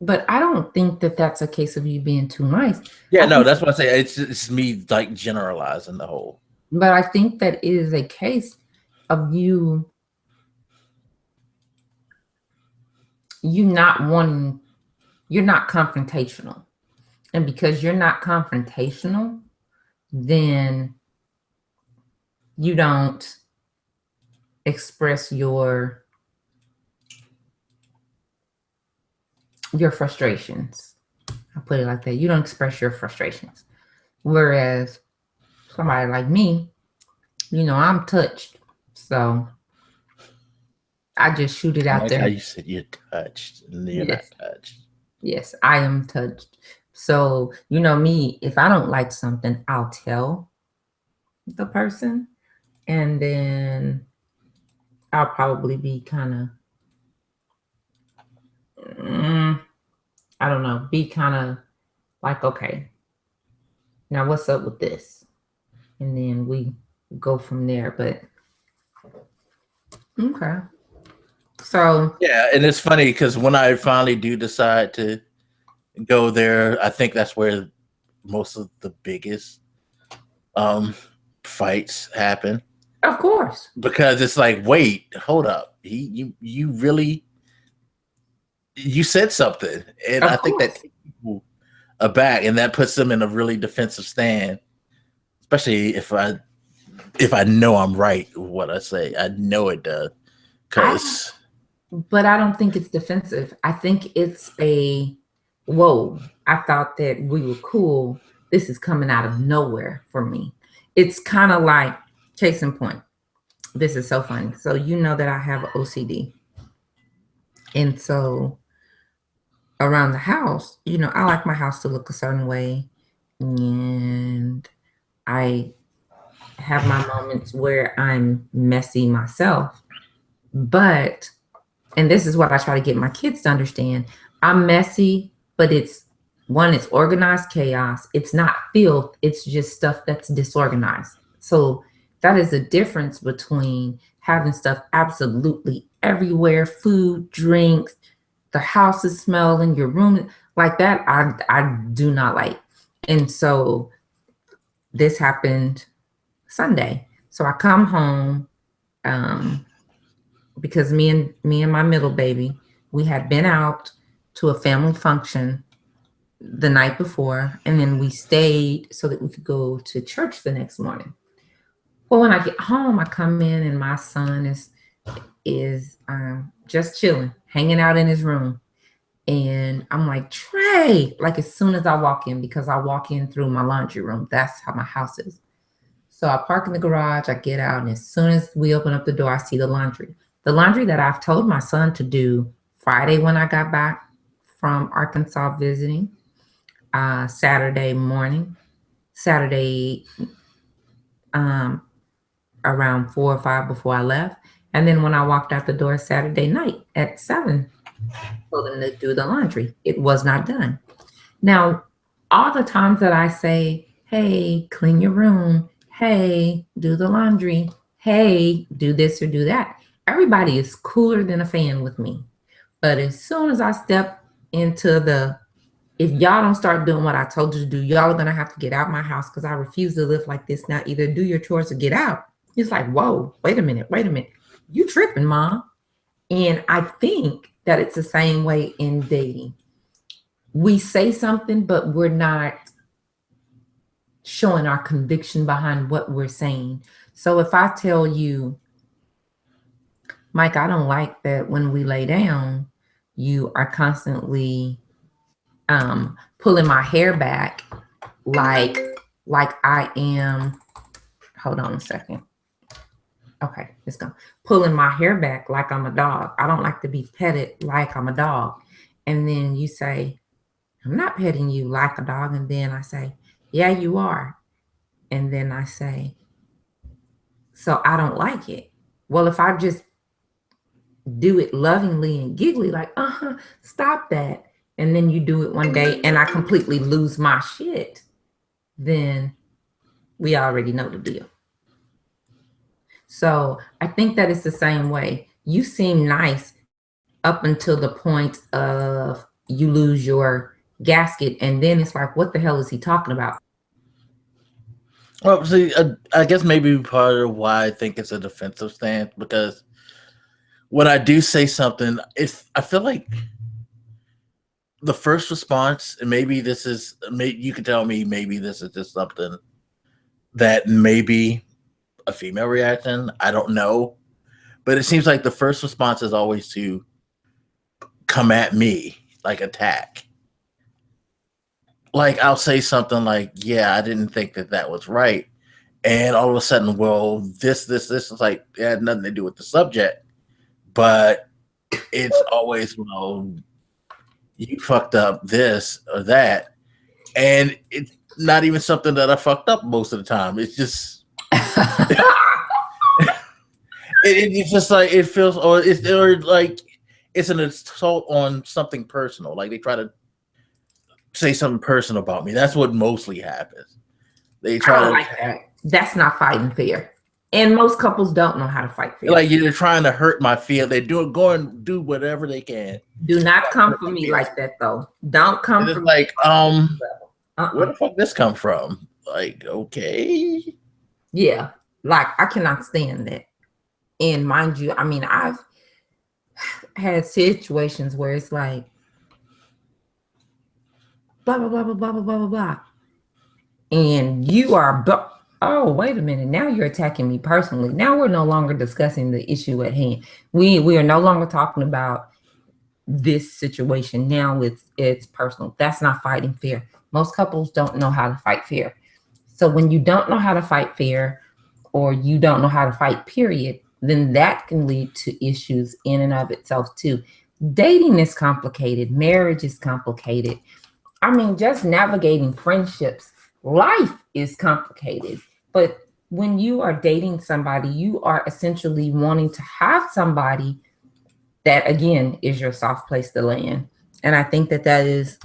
But I don't think that that's a case of you being too nice. Yeah, no, that's what I say. It's me like generalizing the whole. But I think that it is a case of you not wanting, you're not confrontational. And because you're not confrontational, then you don't express your frustrations. I'll put it like that. You don't express your frustrations. Whereas somebody like me, I'm touched. So I just shoot it out there. How you said you're touched and you're not touched. Yes, I am touched. So, me, if I don't like something, I'll tell the person. And then I'll probably be kind of, I don't know, be kind of like, okay, now what's up with this? And then we go from there. But, okay. So. Yeah, and it's funny because when I finally do decide to go there, I think that's where most of the biggest fights happen. Of course. Because it's like, wait, hold up. You really, you said something. And I think that takes people aback, and that puts them in a really defensive stand, especially if I know I'm right with what I say. I know it does. But I don't think it's defensive. I think it's whoa, I thought that we were cool. This is coming out of nowhere for me. It's kind of like, case in point, this is so funny. So that I have OCD. And so around the house, I like my house to look a certain way. And I have my moments where I'm messy myself. But, and this is what I try to get my kids to understand, I'm messy, but it's organized chaos. It's not filth. It's just stuff that's disorganized. So that is the difference between having stuff absolutely everywhere, food, drinks, the house is smelling, your room. like that. I do not like. And so this happened Sunday. So I come home because me and my middle baby, we had been out to a family function the night before, and then we stayed so that we could go to church the next morning. Well, when I get home, I come in and my son is just chilling, hanging out in his room. And I'm like, Trey, like as soon as I walk in, because I walk in through my laundry room. That's how my house is. So I park in the garage, I get out, and as soon as we open up the door, I see the laundry. The laundry that I've told my son to do Friday when I got back from Arkansas visiting, Saturday morning, Saturday around 4 or 5 before I left. And then when I walked out the door Saturday night at 7, told him to do the laundry. It was not done. Now, all the times that I say, hey, clean your room, hey, do the laundry, hey, do this or do that, everybody is cooler than a fan with me. But as soon as I step into if y'all don't start doing what I told you to do, y'all are going to have to get out my house because I refuse to live like this now. Either do your chores or get out. It's like, whoa, wait a minute. You tripping, Mom. And I think that it's the same way in dating. We say something, but we're not showing our conviction behind what we're saying. So if I tell you, Mike, I don't like that when we lay down, you are constantly pulling my hair back like I am, hold on a second. Okay, it's gone. Pulling my hair back like I'm a dog. I don't like to be petted like I'm a dog. And then you say, I'm not petting you like a dog. And then I say, yeah, you are. And then I say, so I don't like it. Well, if I just do it lovingly and giggly, like, stop that. And then you do it one day and I completely lose my shit, then we already know the deal. So I think that it's the same way. You seem nice up until the point of you lose your gasket. And then it's like, what the hell is he talking about? Well, see, I guess maybe part of why I think it's a defensive stance, because when I do say something, I feel like the first response, and maybe you can tell me, maybe this is just something that maybe a female reaction. I don't know. But it seems like the first response is always to come at me, like attack. Like I'll say something like, yeah, I didn't think that was right. And all of a sudden, well, this is like, it had nothing to do with the subject. But it's always, well, you fucked up this or that. And it's not even something that I fucked up most of the time. It's just it's just like it feels, or like it's an assault on something personal. Like they try to say something personal about me. That's what mostly happens. They try to like that. That's not fighting fair. And most couples don't know how to fight fair. Like they're trying to hurt my feel. They go and do whatever they can. Do not come for me like that, though. Don't come for me. Like, where the fuck this come from? Like, okay. Yeah, like I cannot stand that. And mind you, I mean, I've had situations where it's like blah blah blah blah blah blah blah blah, and you are oh, wait a minute, now you're attacking me personally. Now we're no longer discussing the issue at hand. We are no longer talking about this situation. Now it's personal. That's not fighting fair. Most couples don't know how to fight fair. So when you don't know how to fight fair, or you don't know how to fight, period, then that can lead to issues in and of itself too. Dating is complicated. Marriage is complicated. I mean, just navigating friendships, life is complicated. But when you are dating somebody, you are essentially wanting to have somebody that, again, is your soft place to land. And I think that is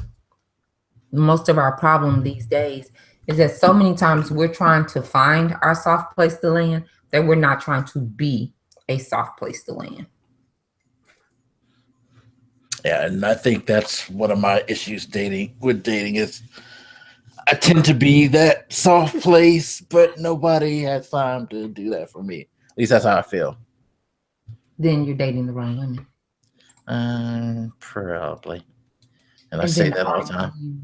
most of our problem these days, is that so many times we're trying to find our soft place to land that we're not trying to be a soft place to land. Yeah, and I think that's one of my issues dating is I tend to be that soft place, but nobody has time to do that for me. At least that's how I feel. Then you're dating the wrong women. Probably, and I And say then that all the are time. you,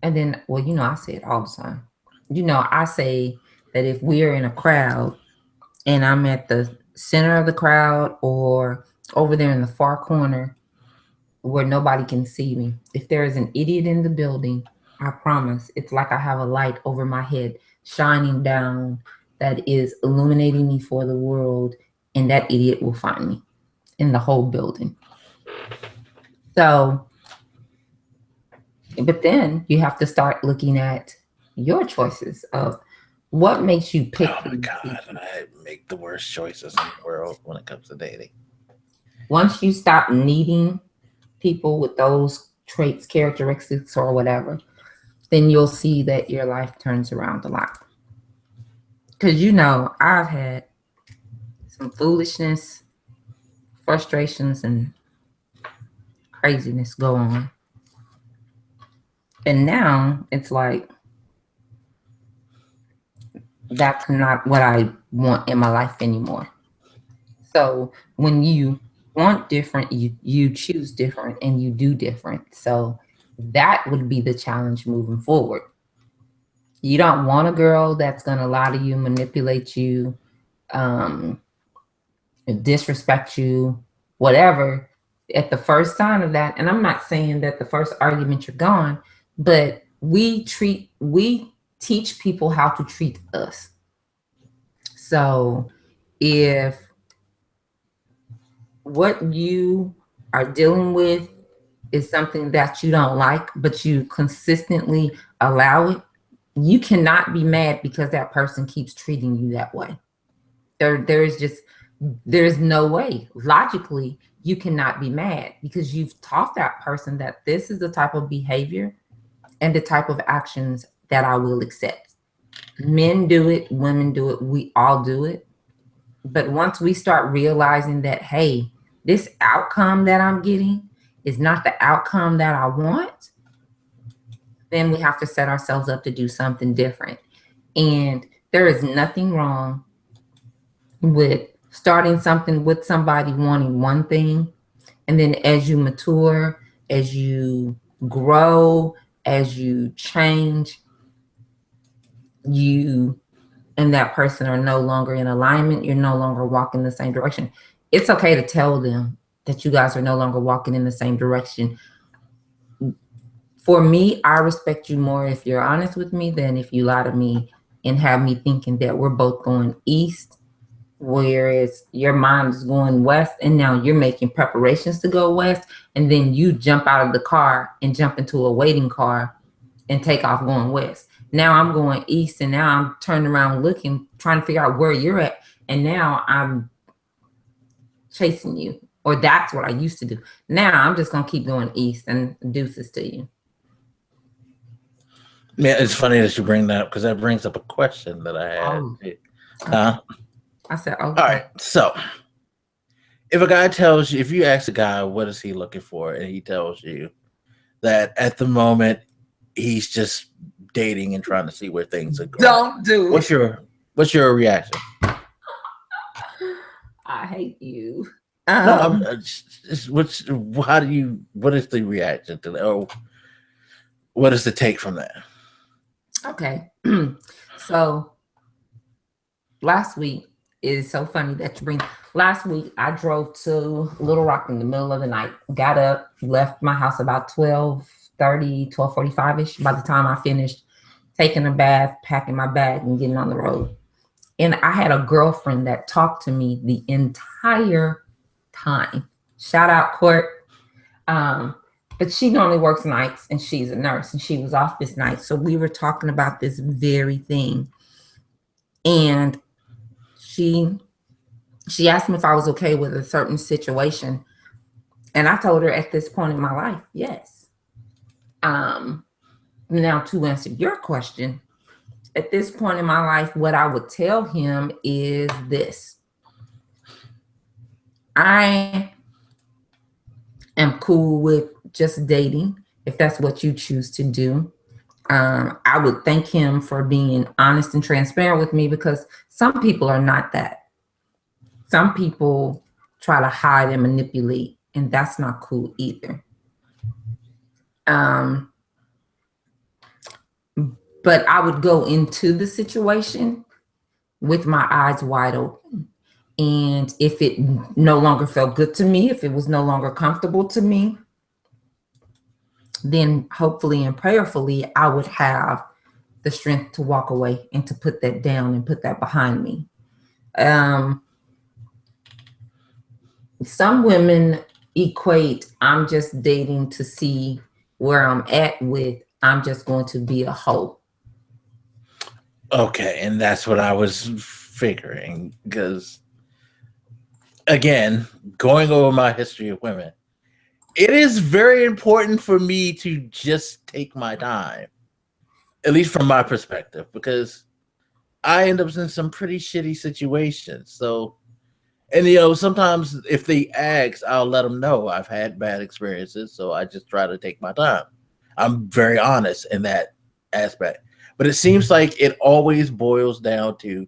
and then, well, I say it all the time. I say that if we are in a crowd and I'm at the center of the crowd or over there in the far corner where nobody can see me, if there is an idiot in the building, I promise it's like I have a light over my head shining down that is illuminating me for the world, and that idiot will find me in the whole building. So, but then you have to start looking at your choices of what makes you Oh pick my these god, people. I make the worst choices in the world when it comes to dating. Once you stop needing people with those traits, characteristics, or whatever, then you'll see that your life turns around a lot. Because I've had some foolishness, frustrations, and craziness go on. And now it's like, that's not what I want in my life anymore. So when you want different, you choose different and you do different. So that would be the challenge moving forward. You don't want a girl that's going to lie to you, manipulate you, um, disrespect you, whatever, at the first sign of that. And I'm not saying that the first argument you're gone, but we teach people how to treat us. So if what you are dealing with is something that you don't like, but you consistently allow it, you cannot be mad because that person keeps treating you that way. There's no way. Logically, you cannot be mad because you've taught that person that this is the type of behavior and the type of actions that I will accept. Men do it, women do it, we all do it. But once we start realizing that, hey, this outcome that I'm getting is not the outcome that I want, then we have to set ourselves up to do something different. And there is nothing wrong with starting something with somebody wanting one thing. And then as you mature, as you grow, as you change, you and that person are no longer in alignment. You're no longer walking the same direction. It's okay to tell them that you guys are no longer walking in the same direction. For me, I respect you more if you're honest with me than if you lie to me and have me thinking that we're both going east, whereas your mind is going west, and now you're making preparations to go west, and then you jump out of the car and jump into a waiting car and take off going west. Now I'm going east, and now I'm turning around looking, trying to figure out where you're at, and now I'm chasing you. Or that's what I used to do. Now I'm just gonna keep going east and deuces to you. Yeah, it's funny that you bring that up because that brings up a question that I had. Oh, Huh? I said, All okay. right. So, if a guy tells you, if you ask a guy what is he looking for, and he tells you that at the moment he's just dating and trying to see where things are going, Don't do what's it. your reaction? I hate you. No, what's how do you? What is the reaction to that? Or what is the take from that? Okay. So last week is so funny that you bring. Last week I drove to Little Rock in the middle of the night. Got up, left my house about 12:30, 12:45ish. By the time I finished taking a bath, packing my bag, and getting on the road. And I had a girlfriend that talked to me the entire time. Shout out Court. But she normally works nights and she's a nurse and she was off this night. So we were talking about this very thing. And she asked me if I was okay with a certain situation. And I told her at this point in my life, yes. Now to answer your question, at this point in my life, what I would tell him is this. I am cool with just dating if that's what you choose to do. I would thank him for being honest and transparent with me, because some people are not that. Some people try to hide and manipulate, and that's not cool either. Um, but I would go into the situation with my eyes wide open. And if it no longer felt good to me, if it was no longer comfortable to me, then hopefully and prayerfully, I would have the strength to walk away and to put that down and put that behind me. Some women equate I'm just dating to see where I'm at with I'm just going to be a hoe. Okay, and that's what I was figuring because again, going over my history of women, it is very important for me to just take my time, at least from my perspective, because I end up in some pretty shitty situations. So, and sometimes if they ask, I'll let them know I've had bad experiences. So I just try to take my time. I'm very honest in that aspect. But it seems like it always boils down to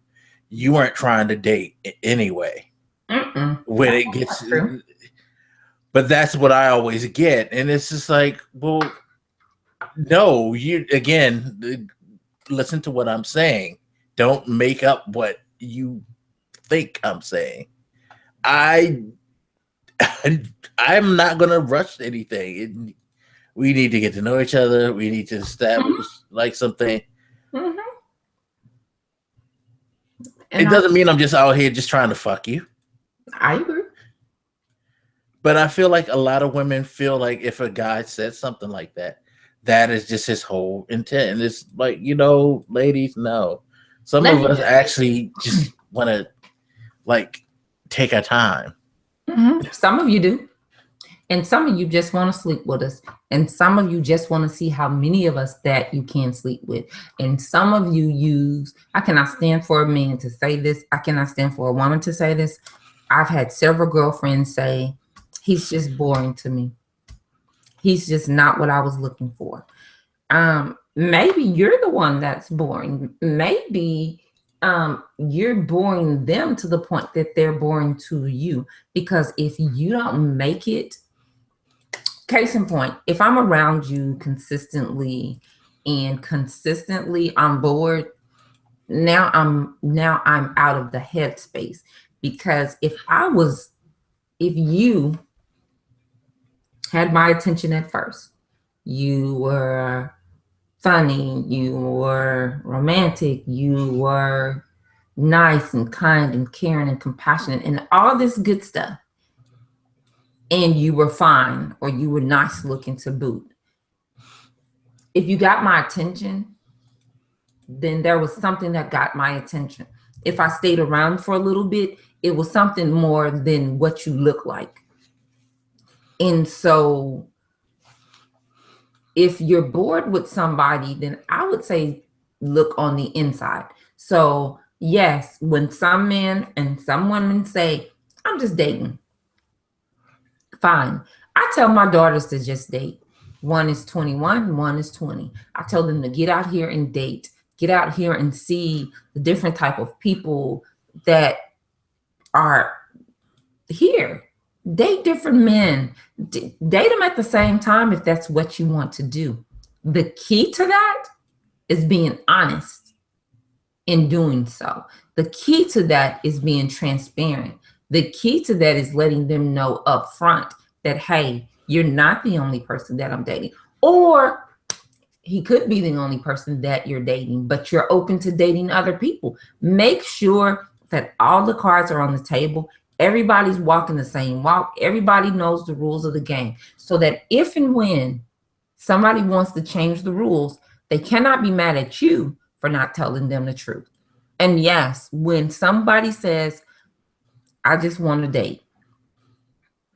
you weren't trying to date anyway. When it gets, but that's what I always get, and it's just like, well, no, you again, listen to what I'm saying. Don't make up what you think I'm saying. I I'm not gonna rush anything. We need to get to know each other. We need to establish like something. Mm-hmm. It doesn't mean I'm just out here just trying to fuck you. I agree. But I feel like a lot of women feel like if a guy says something like that, that is just his whole intent. And it's like, ladies, no. Some of us actually just want to like take our time. Mm-hmm. Some of you do. And some of you just want to sleep with us. And some of you just want to see how many of us that you can sleep with. And some of you use, I cannot stand for a man to say this. I cannot stand for a woman to say this. I've had several girlfriends say, he's just boring to me. He's just not what I was looking for. Maybe you're the one that's boring. Maybe you're boring them to the point that they're boring to you. Because if you don't make it, case in point, if I'm around you consistently and consistently on board, now I'm out of the headspace. Because if you had my attention at first, you were funny, you were romantic, you were nice and kind and caring and compassionate and all this good stuff, and you were fine or you were nice looking to boot. If you got my attention, then there was something that got my attention. If I stayed around for a little bit, it was something more than what you look like. And so if you're bored with somebody, then I would say look on the inside. So yes, when some men and some women say, I'm just dating, fine. I tell my daughters to just date. One is 21, one is 20. I tell them to get out here and date. Get out here and see the different type of people that are here. Date different men. Date them at the same time if that's what you want to do. The key to that is being honest in doing so. The key to that is being transparent. The key to that is letting them know up front that, hey, you're not the only person that I'm dating. Or he could be the only person that you're dating, but you're open to dating other people. Make sure that all the cards are on the table. Everybody's walking the same walk. Everybody knows the rules of the game, so that if and when somebody wants to change the rules, they cannot be mad at you for not telling them the truth. And yes, when somebody says, I just want to date,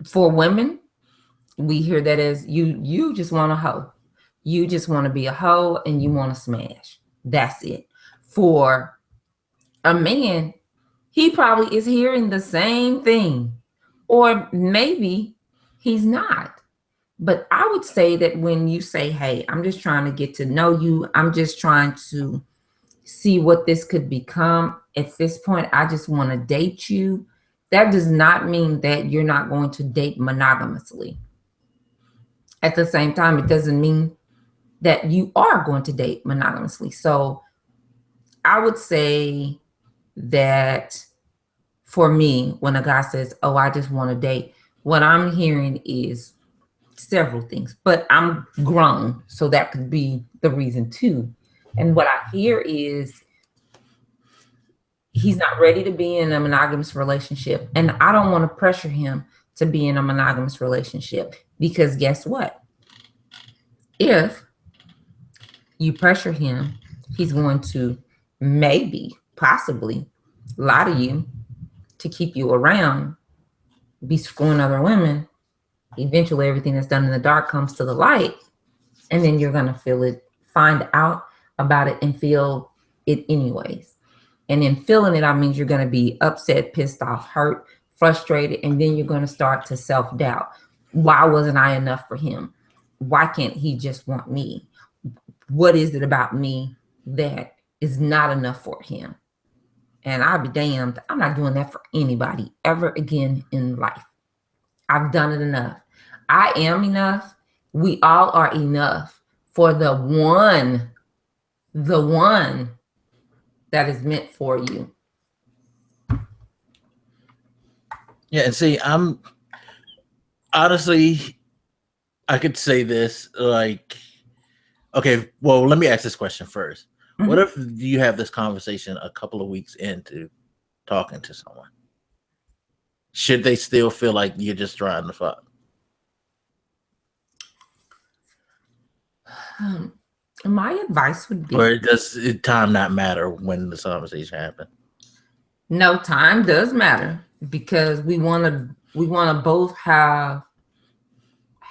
for women, we hear that as you just want a hoe. You just want to be a hoe and you want to smash. That's it. For a man, he probably is hearing the same thing. Or maybe He's not. But I would say that when you say, hey, I'm just trying to get to know you, I'm just trying to see what this could become. At this point, I just want to date you. That does not mean that you're not going to date monogamously. At the same time, it doesn't mean that you are going to date monogamously. So I would say that for me, when a guy says, oh, I just want to date, what I'm hearing is several things, but I'm grown, so that could be the reason too. And what I hear is he's not ready to be in a monogamous relationship. And I don't want to pressure him to be in a monogamous relationship, because guess what? If you pressure him, he's going to maybe, possibly lie to you to keep you around, be screwing other women. Eventually, everything that's done in the dark comes to the light, and then you're going to feel it, find out about it, and feel it anyways. And in feeling it, I mean you're going to be upset, pissed off, hurt, frustrated, and then you're going to start to self-doubt. Why wasn't I enough for him? Why can't he just want me? What is it about me that is not enough for him? And I'll be damned, I'm not doing that for anybody ever again in life. I've done it enough. I am enough. We all are enough for the one that is meant for you. Yeah, and see, I'm honestly, I could say this like, okay, well, let me ask this question first. Mm-hmm. What if you have this conversation a couple of weeks into talking to someone? Should they still feel like you're just trying to fuck? My advice would be, or does time not matter when this conversation happens? No, time does matter, because we want to both have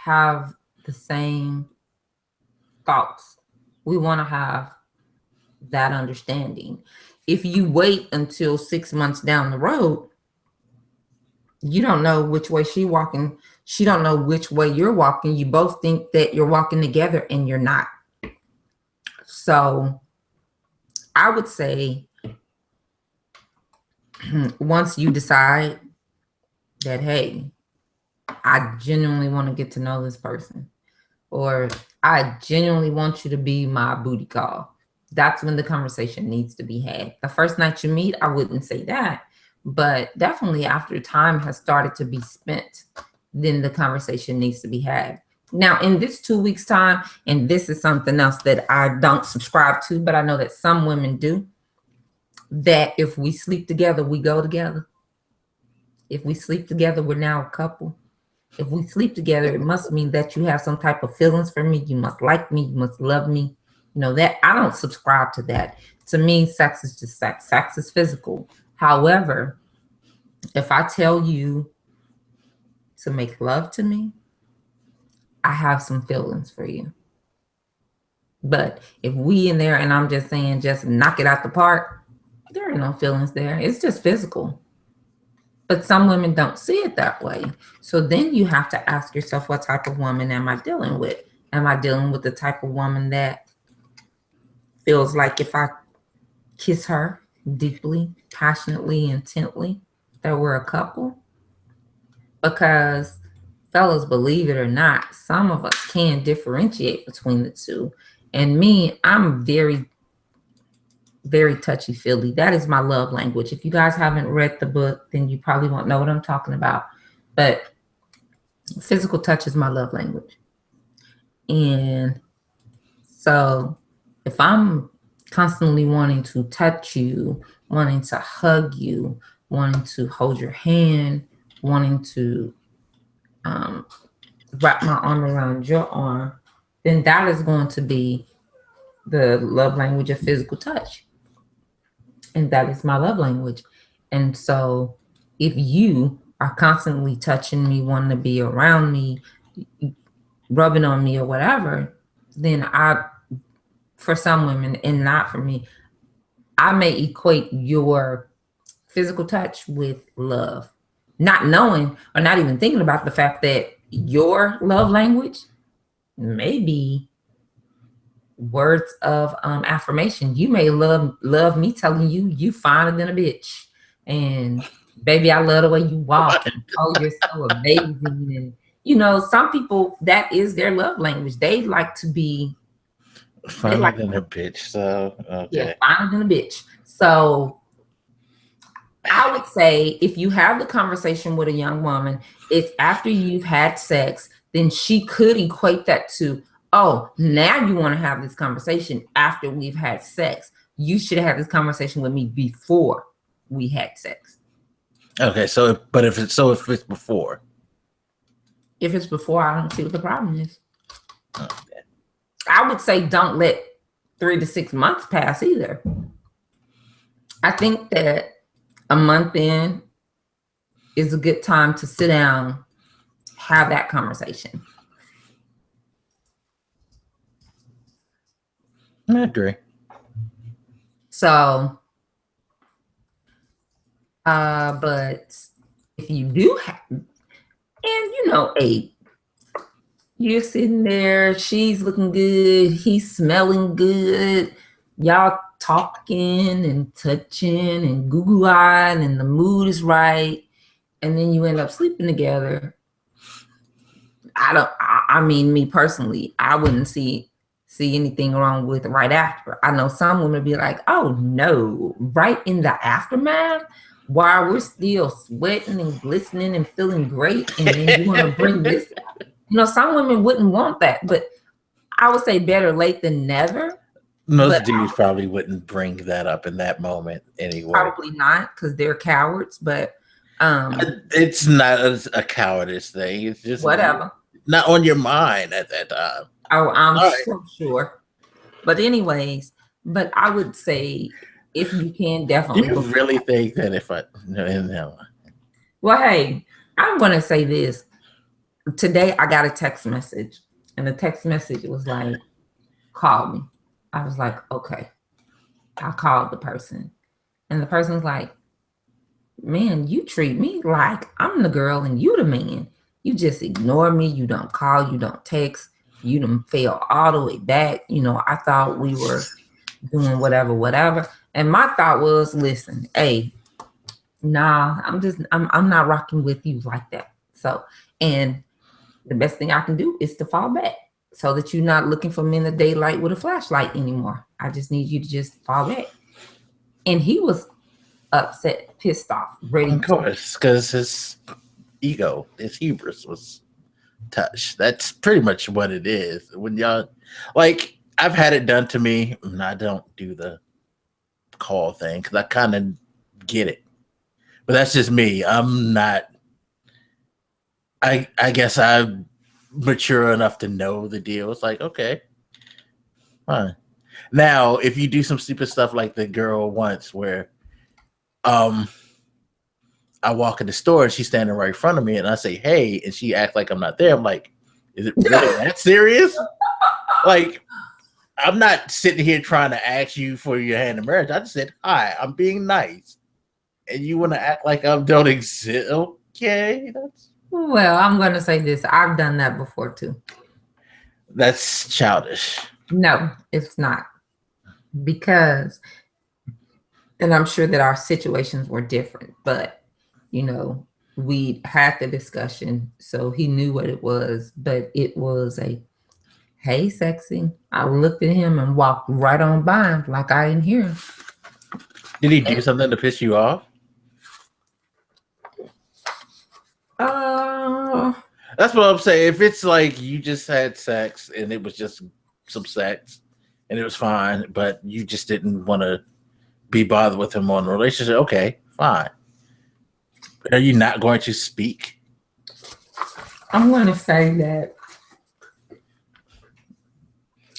the same thoughts. We want to have that understanding. If you wait until 6 months down the road, you don't know which way she's walking. She don't know which way you're walking. You both think that you're walking together, and you're not. So I would say once you decide that, hey, I genuinely want to get to know this person, or I genuinely want you to be my booty call, that's when the conversation needs to be had. The first night you meet, I wouldn't say that, but definitely after time has started to be spent, then the conversation needs to be had. Now, in this 2 weeks time, and this is something else that I don't subscribe to, but I know that some women do, that if we sleep together, we go together. If we sleep together, we're now a couple. If we sleep together, it must mean that you have some type of feelings for me. You must like me. You must love me. You know, that I don't subscribe to that. To me, sex is just sex. Sex is physical. However, if I tell you to make love to me, I have some feelings for you. But if we in there and I'm just saying, just knock it out the park, there are no feelings there. It's just physical. But some women don't see it that way. So then you have to ask yourself, what type of woman am I dealing with? Am I dealing with the type of woman that feels like if I kiss her deeply, passionately, intently, that we're a couple? Because fellas, believe it or not, some of us can differentiate between the two. And me, I'm very, very touchy-feely. That is my love language. If you guys haven't read the book, then you probably won't know what I'm talking about. But physical touch is my love language. And so if I'm constantly wanting to touch you, wanting to hug you, wanting to hold your hand, wanting to wrap my arm around your arm, then that is going to be the love language of physical touch. And that is my love language. And so if you are constantly touching me, wanting to be around me, rubbing on me or whatever, then for some women and not for me, I may equate your physical touch with love, not knowing or not even thinking about the fact that your love language may be words of affirmation. You may love me telling you you finer than a bitch, and baby, I love the way you walk, and oh, you're so amazing. And you know, some people, that is their love language. They like to be Finer than a bitch. So yeah, okay. finer than a bitch. So I would say if you have the conversation with a young woman, it's after you've had sex, then she could equate that to, oh, now you want to have this conversation after we've had sex. You should have this conversation with me before we had sex. Okay, so but if it's before. If it's before, I don't see what the problem is. Okay. I would say don't let 3 to 6 months pass either. I think that a month in is a good time to sit down, have that conversation. I agree. So, but if you do have, and you know, you're sitting there, she's looking good, he's smelling good, y'all talking and touching and goo-goo-eyed, and the mood is right, and then you end up sleeping together. I mean, me personally, I wouldn't see anything wrong with it right after. I know some women be like, oh no, right in the aftermath, while we're still sweating and glistening and feeling great, and then you want to bring this up. You know, some women wouldn't want that, but I would say better late than never. Most dudes probably wouldn't bring that up in that moment anyway. Probably not, because they're cowards, but it's not a cowardice thing. It's just whatever. Not on your mind at that time. Oh, I'm so sure. But anyways, but I would say if you can, definitely. Do you really think that if I no? Well, hey, I'm gonna say this. Today I got a text message, and the text message was like, call me. I was like, okay. I called the person, and the person's like, man, you treat me like I'm the girl and you the man. You just ignore me. You don't call. You don't text. You done fell all the way back. You know, I thought we were doing whatever. And my thought was, listen, hey, nah, I'm not rocking with you like that. So, and the best thing I can do is to fall back so that you're not looking for me in the daylight with a flashlight anymore. I just need you to just fall back. And he was upset, pissed off, ready. Of course, because his ego, his hubris was touched. That's pretty much what it is. When y'all, like, I've had it done to me, and I don't do the call thing because I kind of get it. But that's just me. I'm not. I guess I'm mature enough to know the deal. It's like, okay, fine. Now, if you do some stupid stuff like the girl once where I walk in the store and she's standing right in front of me and I say, hey, and she acts like I'm not there. I'm like, is it really that serious? Like, I'm not sitting here trying to ask you for your hand in marriage. I just said, hi, I'm being nice. And you want to act like I don't exist? Okay. Well, I'm going to say this. I've done that before too. That's childish. No, it's not. Because, and I'm sure that our situations were different, but, you know, we had the discussion, so he knew what it was, but it was a, hey, sexy. I looked at him and walked right on by him like I didn't hear him. Did he do something to piss you off? That's what I'm saying. If it's like you just had sex and it was just some sex and it was fine, but you just didn't want to be bothered with him on the relationship, okay, fine. Are you not going to speak? I'm going to say that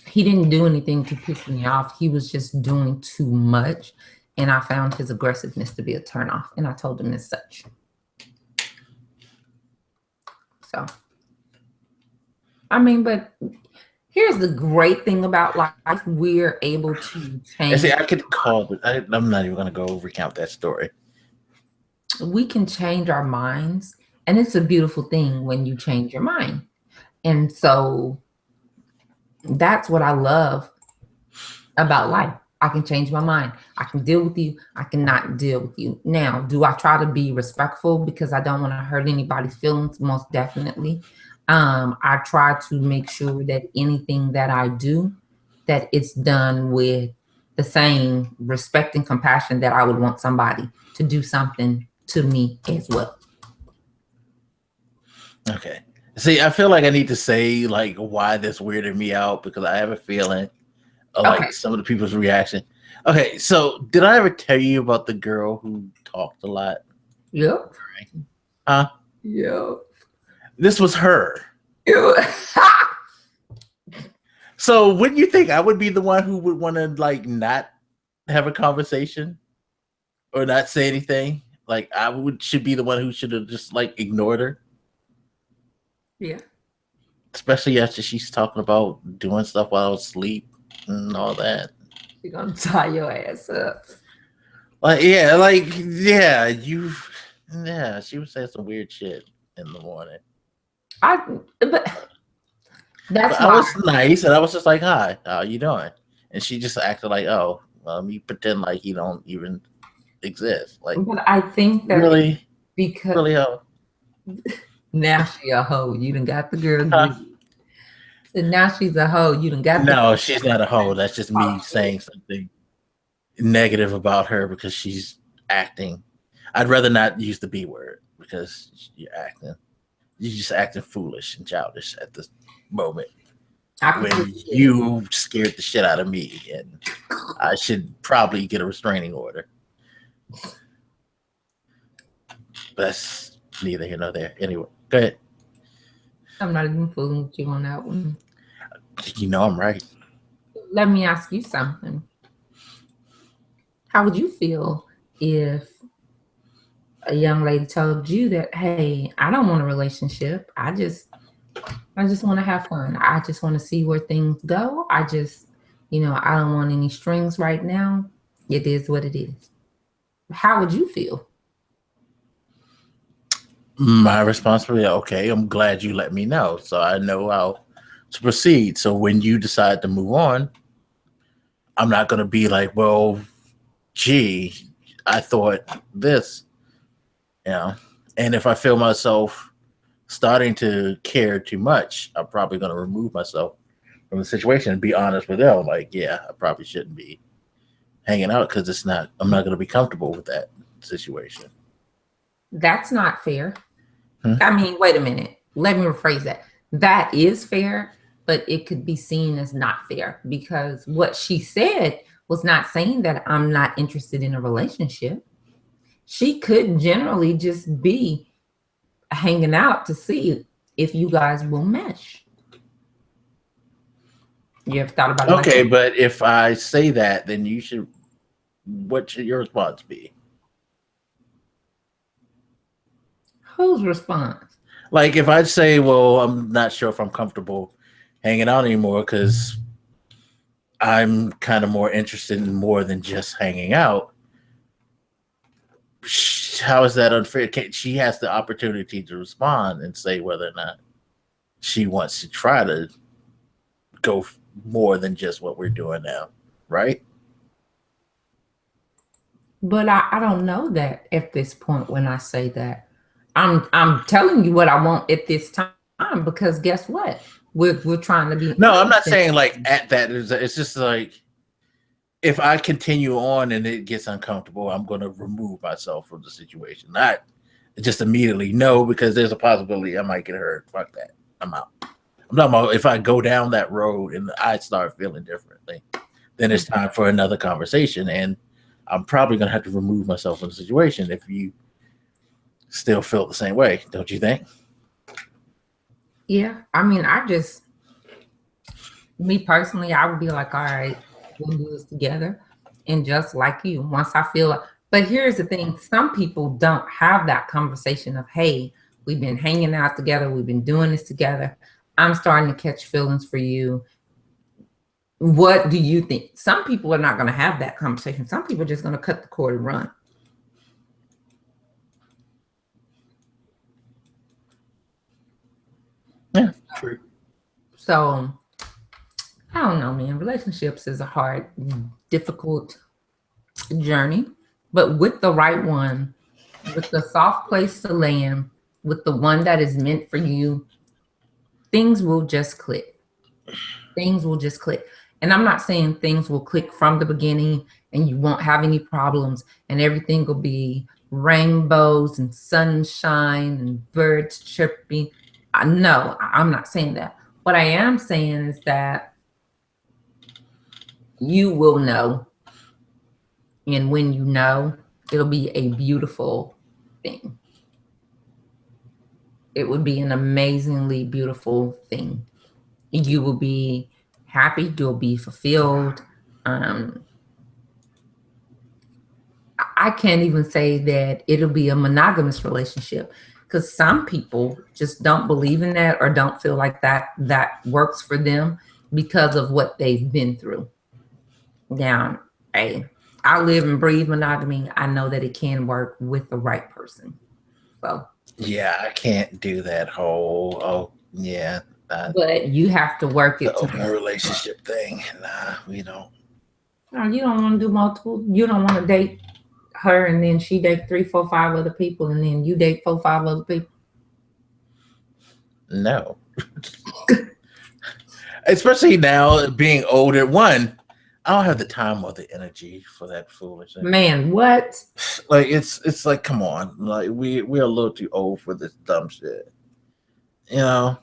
he didn't do anything to piss me off. He was just doing too much. And I found his aggressiveness to be a turnoff. And I told him as such. So, I mean, but here's the great thing about life. We're able to change. See, I could call, but I'm not even going to go recount that story. We can change our minds And it's a beautiful thing when you change your mind. And so that's what I love about life. I can change my mind. I can deal with you. I cannot deal with you. Now, do I try to be respectful because I don't want to hurt anybody's feelings? Most definitely. I try to make sure that anything that I do, that it's done with the same respect and compassion that I would want somebody to do something to me as well. Okay. See, I feel like I need to say like why this weirded me out because I have a feeling of like some of the people's reaction. Okay, so did I ever tell you about the girl who talked a lot? Yep. Huh? Yep. This was her. So wouldn't you think I would be the one who would want to like not have a conversation or not say anything? Like should be the one who should have just like ignored her. Yeah. Especially after she's talking about doing stuff while I was asleep and all that. She's gonna tie your ass up. She was saying some weird shit in the morning. But that's I was nice and I was just like, hi, how you doing? And she just acted like, oh, well, me pretend like you don't even exist. Like, but I think that really, because really, hoe. Now she a hoe. You done got the girl. So now she's a hoe. You done got. No, she's not a hoe. That's just me saying something negative about her because she's acting. I'd rather not use the B word because you're just acting foolish and childish at this moment when you scared the shit out of me, and I should probably get a restraining order. But that's neither here nor there. Anyway, go ahead. I'm not even fooling with you on that one. You know I'm right. Let me ask you something. How would you feel if a young lady told you that, hey, I don't want a relationship. I just want to have fun. I just want to see where things go. I don't want any strings right now. It is what it is. How would you feel? My responsibility, okay, I'm glad you let me know so I know how to proceed. So when you decide to move on, I'm not going to be like, well, gee, I thought this, and if I feel myself starting to care too much, I'm probably going to remove myself from the situation and be honest with them. Like, yeah, I probably shouldn't be hanging out because I'm not going to be comfortable with that situation. That's not fair. I mean, wait a minute. Let me rephrase that. That is fair, but it could be seen as not fair because what she said was not saying that I'm not interested in a relationship. She could generally just be hanging out to see if you guys will mesh. You ever thought about it? Okay, but if I say that, then what should your response be? Whose response? Like if I say, well, I'm not sure if I'm comfortable hanging out anymore because I'm kind of more interested in more than just hanging out. How is that unfair? She has the opportunity to respond and say whether or not she wants to try to go more than just what we're doing now, right? But I don't know that at this point when I say that. I'm telling you what I want at this time because guess what? We're trying to be. No, I'm not saying like at that. It's just like if I continue on and it gets uncomfortable, I'm going to remove myself from the situation. Not just immediately no, because there's a possibility I might get hurt. Fuck that. I'm out. I'm talking about if I go down that road and I start feeling differently, then it's time for another conversation. And I'm probably going to have to remove myself from the situation if you still feel the same way, don't you think? Yeah. I mean, me personally, I would be like, all right, we'll do this together. And just like you, once I feel, but here's the thing. Some people don't have that conversation of, hey, we've been hanging out together. We've been doing this together. I'm starting to catch feelings for you. What do you think? Some people are not going to have that conversation. Some people are just going to cut the cord and run. So I don't know, man. Relationships is a hard, difficult journey, but with the right one, with the soft place to land, with the one that is meant for you, things will just click. Things will just click. And I'm not saying things will click from the beginning and you won't have any problems and everything will be rainbows and sunshine and birds chirping. No, I'm not saying that. What I am saying is that you will know. And when you know, it'll be a beautiful thing. It would be an amazingly beautiful thing. You will be happy, you'll be fulfilled. I can't even say that it'll be a monogamous relationship because some people just don't believe in that or don't feel like that works for them because of what they've been through. Now, hey, I live and breathe monogamy. I know that it can work with the right person. So Yeah, I can't do that whole. Oh, yeah. but you have to work The it to open relationship thing. Nah, we don't. no, you don't want to do multiple. You don't want to date her and then she date 3, 4, 5 other people and then you date 4, 5 other people. No. Especially now being older. One, I don't have the time or the energy for that foolishness. Man, what? Like it's like, come on. Like we're a little too old for this dumb shit. You know?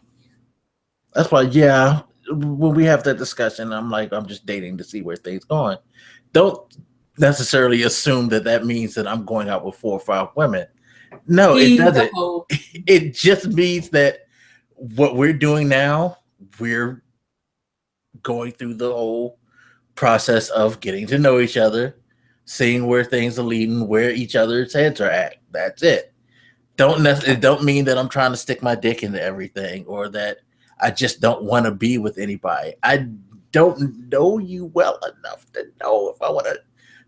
That's why, yeah, when we have that discussion, I'm like, I'm just dating to see where things going. Don't necessarily assume that that means that I'm going out with 4 or 5 women. No, it doesn't. It just means that what we're doing now, we're going through the whole process of getting to know each other, seeing where things are leading, where each other's heads are at. That's it. It don't mean that I'm trying to stick my dick into everything or that I just don't want to be with anybody. I don't know you well enough to know if I want to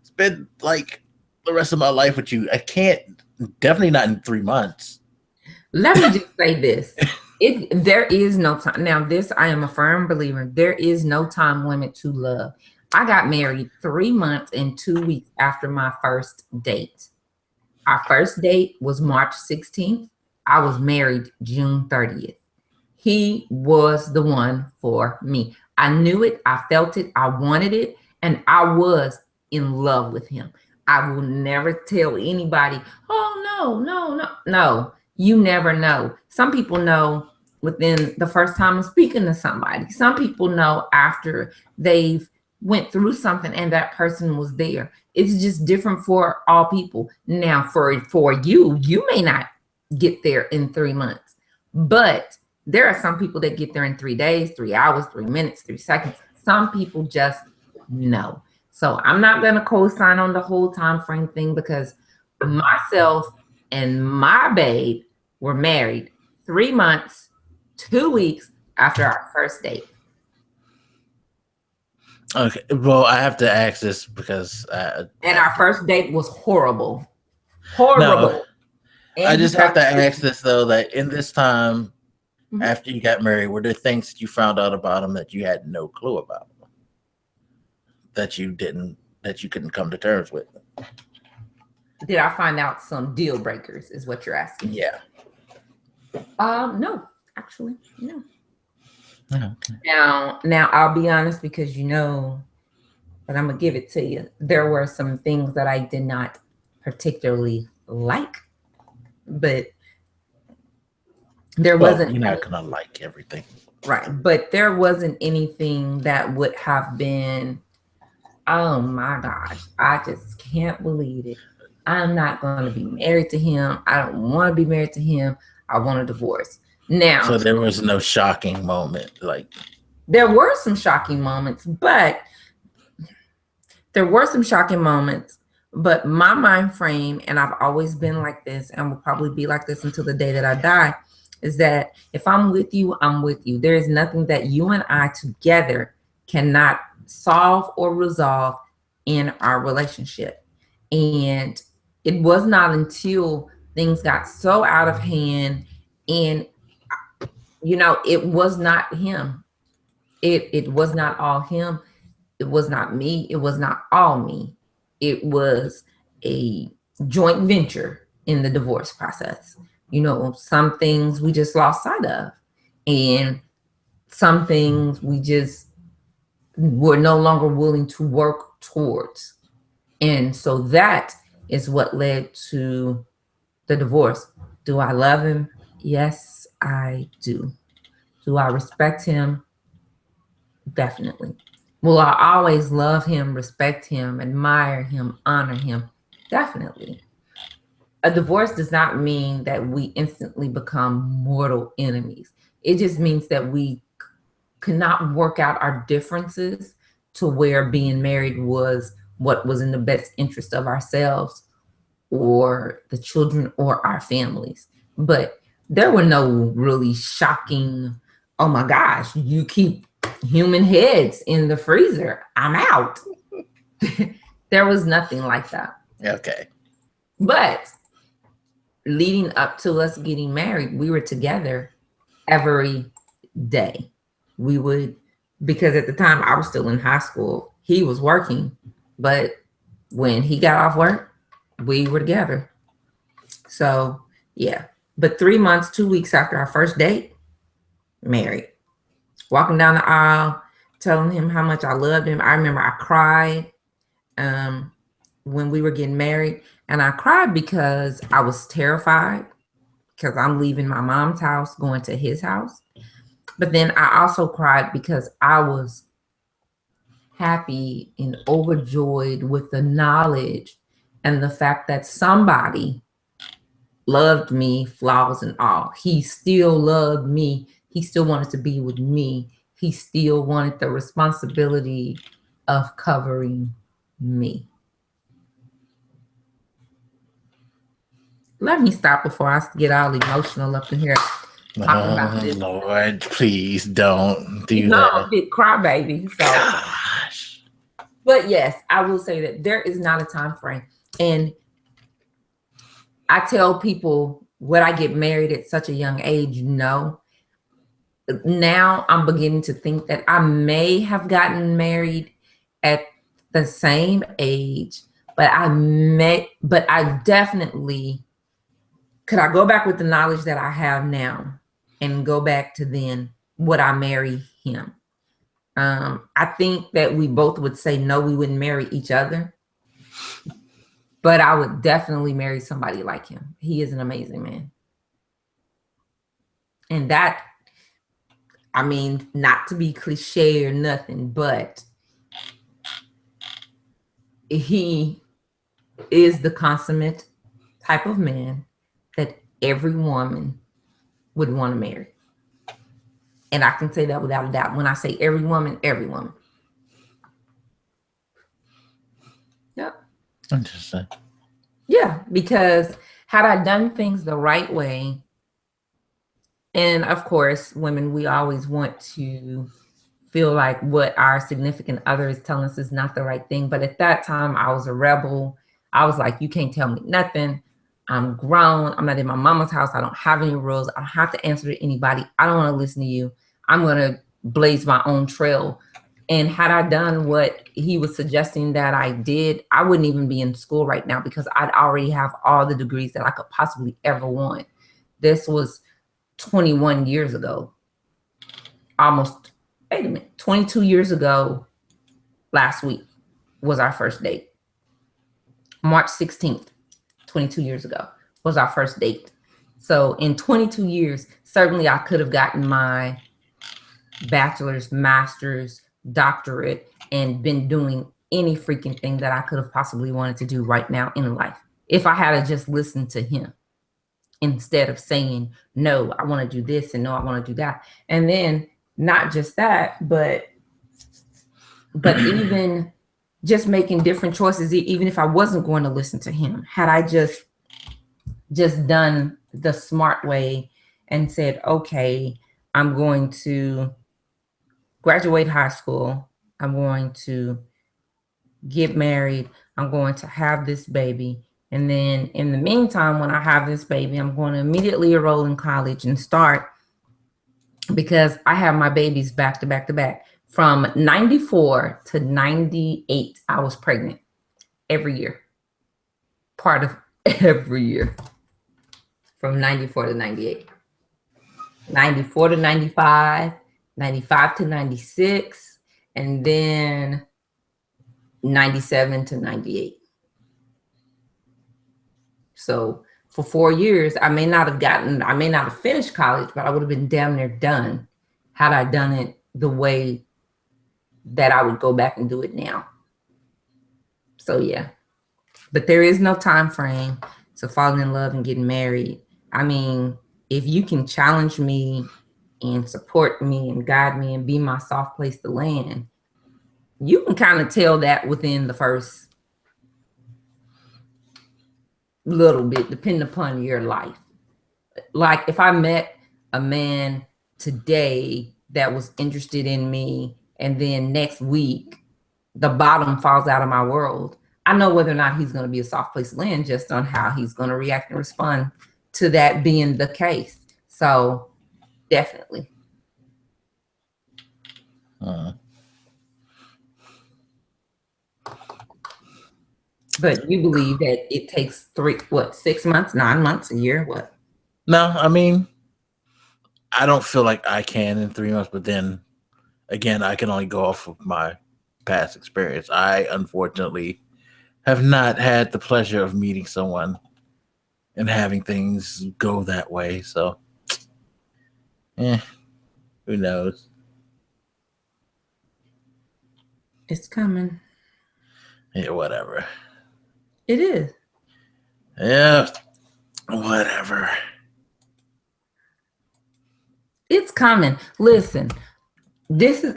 spend like the rest of my life with you. I can't. Definitely not in 3 months. Let me just say this. If there is no time now, this I am a firm believer. There is no time limit to love. I got married 3 months and 2 weeks after my first date. Our first date was March 16th. I was married June 30th. He was the one for me. I knew it. I felt it. I wanted it. And I was in love with him. I will never tell anybody, oh, no. You never know. Some people know within the first time of speaking to somebody. Some people know after they've went through something and that person was there. It's just different for all people. Now, for you may not get there in 3 months, but there are some people that get there in 3 days, 3 hours, 3 minutes, 3 seconds. Some people just know. So I'm not going to co-sign on the whole time frame thing because myself and my babe were married 3 months, 2 weeks after our first date. Okay, well, I have to ask this because and our first date was horrible. No, I just have to ask this though, that in this time after you got married, were there things that you found out about him that you had no clue about? That you couldn't come to terms with? Did I find out some deal breakers is what you're asking? Yeah. No, actually, no. Oh, okay. Now I'll be honest because but I'm gonna give it to you. There were some things that I did not particularly like, but there wasn't. You're not gonna like everything, right? But there wasn't anything that would have been, oh my gosh, I just can't believe it. I'm not going to be married to him. I don't want to be married to him. I want a divorce. Now, so there was no shocking moment. Like, there were some shocking moments, but my mind frame, and I've always been like this and will probably be like this until the day that I die, is that if I'm with you, I'm with you. There is nothing that you and I together cannot solve or resolve in our relationship. And it was not until things got so out of hand and it was not him. It was not all him. It was not me. It was not all me. It was a joint venture in the divorce process. You know, some things we just lost sight of, and some things we just were no longer willing to work towards. And so that is what led to the divorce. Do I love him? Yes, I do. Do I respect him? Definitely. Will I always love him, respect him, admire him, honor him? Definitely. A divorce does not mean that we instantly become mortal enemies. It just means that we cannot work out our differences to where being married was what was in the best interest of ourselves or the children or our families. But there were no really shocking, oh my gosh, you keep human heads in the freezer, I'm out. There was nothing like that. Okay. But leading up to us getting married, we were together every day. We would, because at the time I was still in high school, he was working, but when he got off work, we were together. So yeah, but 3 months, 2 weeks after our first date, married. Walking down the aisle, telling him how much I loved him. I remember I cried when we were getting married, and I cried because I was terrified because I'm leaving my mom's house, going to his house. But then I also cried because I was happy and overjoyed with the knowledge and the fact that somebody loved me, flaws and all. He still loved me. He still wanted to be with me. He still wanted the responsibility of covering me. Let me stop before I get all emotional up in here talking about this. Lord, please don't do no, that. I'm a big crybaby. So. Gosh. But yes, I will say that there is not a time frame. And I tell people, would I get married at such a young age? No. Now I'm beginning to think that I may have gotten married at the same age, but I definitely, could I go back with the knowledge that I have now and go back to then, would I marry him? I think that we both would say no, we wouldn't marry each other, but I would definitely marry somebody like him. He is an amazing man. And that, I mean, not to be cliche or nothing, but he is the consummate type of man that every woman would want to marry. And I can say that without a doubt. When I say every woman, every woman. Yep. Interesting. Yeah, because had I done things the right way, and of course, women, we always want to feel like what our significant other is telling us is not the right thing. But at that time, I was a rebel. I was like, you can't tell me nothing. I'm grown. I'm not in my mama's house. I don't have any rules. I don't have to answer to anybody. I don't want to listen to you. I'm going to blaze my own trail. And had I done what he was suggesting that I did, I wouldn't even be in school right now because I'd already have all the degrees that I could possibly ever want. This was 21 years ago. Almost, wait a minute, 22 years ago, last week was our first date. March 16th, 22 years ago was our first date. So in 22 years, certainly I could have gotten my bachelor's, master's, doctorate, and been doing any freaking thing that I could have possibly wanted to do right now in life. If I had just listened to him instead of saying, no, I want to do this and no, I want to do that. And then not just that, but even just making different choices, even if I wasn't going to listen to him, had I just done the smart way and said, okay, I'm going to graduate high school. I'm going to get married. I'm going to have this baby. And then in the meantime, when I have this baby, I'm going to immediately enroll in college and start because I have my babies back to back to back. From 94 to 98, I was pregnant every year. Part of every year. From 94 to 98. 94 to 95, 95 to 96, and then 97 to 98. So for 4 years, I may not have finished college, but I would have been damn near done had I done it the way that I would go back and do it now. So yeah, but there is no time frame to falling in love and getting married. I mean, if you can challenge me and support me and guide me and be my soft place to land, you can kind of tell that within the first little bit, depending upon your life. Like if I met a man today that was interested in me, and then next week the bottom falls out of my world, I know whether or not he's going to be a soft place to land just on how he's going to react and respond to that being the case. So definitely. But you believe that it takes 6 months, 9 months, a year, what? No, I mean, I don't feel like I can in 3 months, but then again, I can only go off of my past experience. I unfortunately have not had the pleasure of meeting someone and having things go that way. So, who knows? It's coming. Yeah, whatever. It is. Yeah, whatever. It's coming. Listen, this is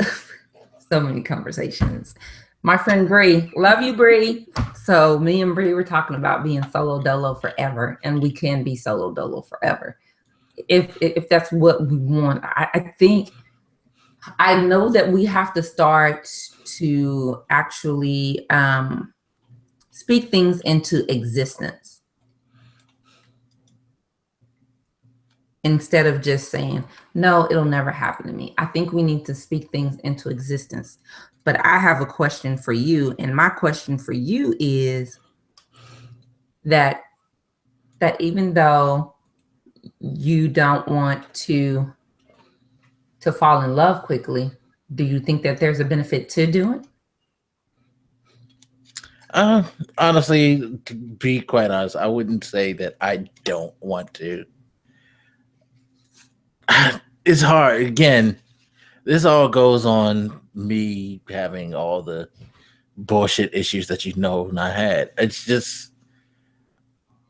so many conversations. My friend Bree, love you, Bree. So me and Bree were talking about being solo dolo forever, and we can be solo dolo forever if that's what we want. I think I know that we have to start to actually speak things into existence instead of just saying, no, it'll never happen to me. I think we need to speak things into existence. But I have a question for you. And my question for you is that even though you don't want to fall in love quickly, do you think that there's a benefit to doing? Honestly, to be quite honest, I wouldn't say that I don't want to. It's hard. Again, this all goes on me having all the bullshit issues that I had.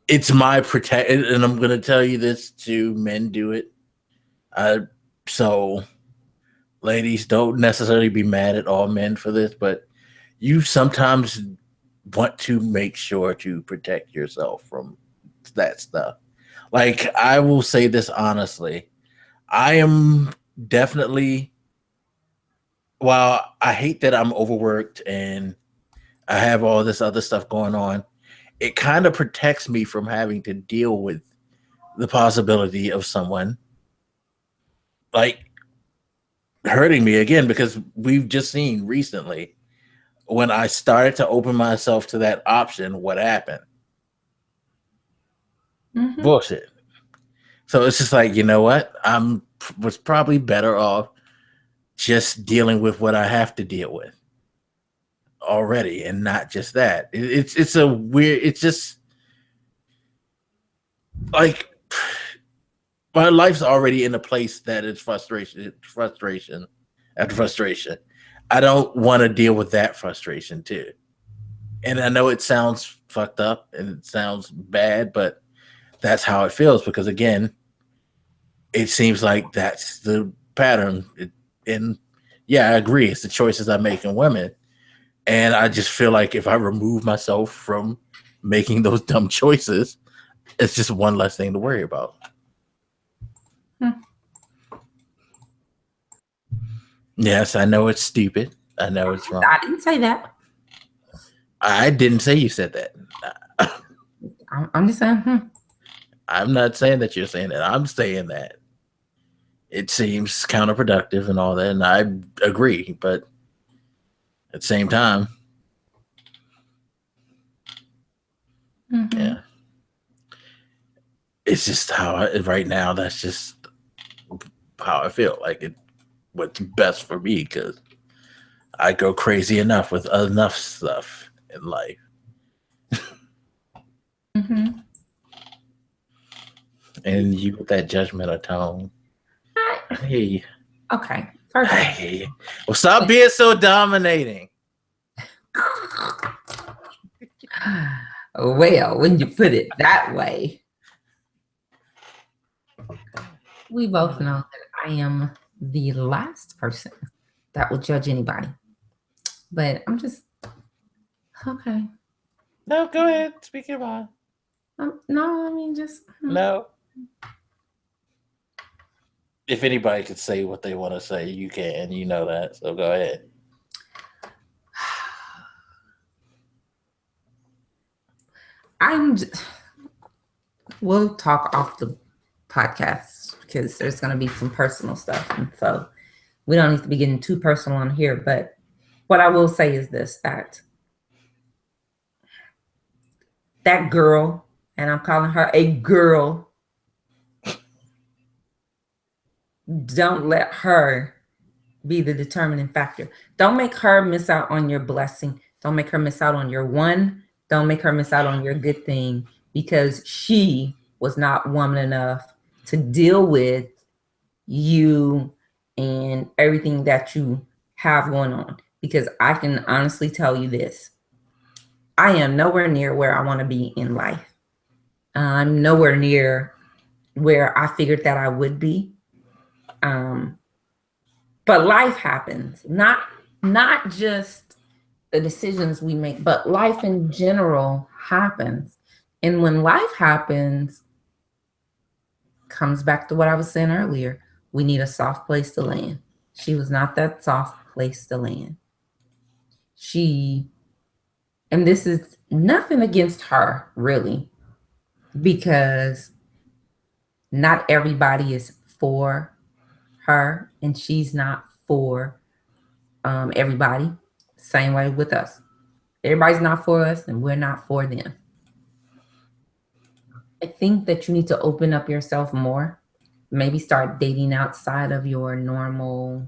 It's my protect, and I'm gonna tell you this too. Men do it. So ladies, don't necessarily be mad at all men for this, but you sometimes want to make sure to protect yourself from that stuff. Like, I will say this honestly, I am definitely, while I hate that I'm overworked and I have all this other stuff going on, it kind of protects me from having to deal with the possibility of someone like hurting me again, because we've just seen recently when I started to open myself to that option, what happened? Mm-hmm. Bullshit. So it's just like, you know what? Was probably better off just dealing with what I have to deal with already, and not just that. It's a weird. It's just like my life's already in a place that it's frustration after frustration. I don't want to deal with that frustration too. And I know it sounds fucked up and it sounds bad, but that's how it feels, because again, it seems like that's the pattern. And yeah, I agree. It's the choices I make in women. And I just feel like if I remove myself from making those dumb choices, it's just one less thing to worry about. Yes, I know it's stupid. I know it's wrong. I didn't say that. I didn't say you said that. I'm just saying. I'm not saying that you're saying that. I'm saying that it seems counterproductive and all that, and I agree. But at the same time, yeah, it's just right now. That's just how I feel. Like what's best for me because I go crazy enough with enough stuff in life. And you with that judgmental tone. Hey. Okay. First. Hey. Well, stop being so dominating. Well, when you put it that way, we both know that I am the last person that will judge anybody. But I'm just okay. No, go ahead. Speak your mind. No, I mean just no. If anybody could say what they want to say, you can. You know that. So go ahead. We'll talk off the podcast because there's going to be some personal stuff. And so we don't need to be getting too personal on here. But what I will say is this, that girl, and I'm calling her a girl, don't let her be the determining factor. Don't make her miss out on your blessing. Don't make her miss out on your one. Don't make her miss out on your good thing because she was not woman enough to deal with you and everything that you have going on. Because I can honestly tell you this. I am nowhere near where I want to be in life. I'm nowhere near where I figured that I would be. But life happens, not just the decisions we make, but life in general happens. And when life happens, comes back to what I was saying earlier, we need a soft place to land. She was not that soft place to land. And this is nothing against her, really, because not everybody is for her, and she's not for everybody. Same way with us. Everybody's not for us, and we're not for them. I think that you need to open up yourself more. Maybe start dating outside of your normal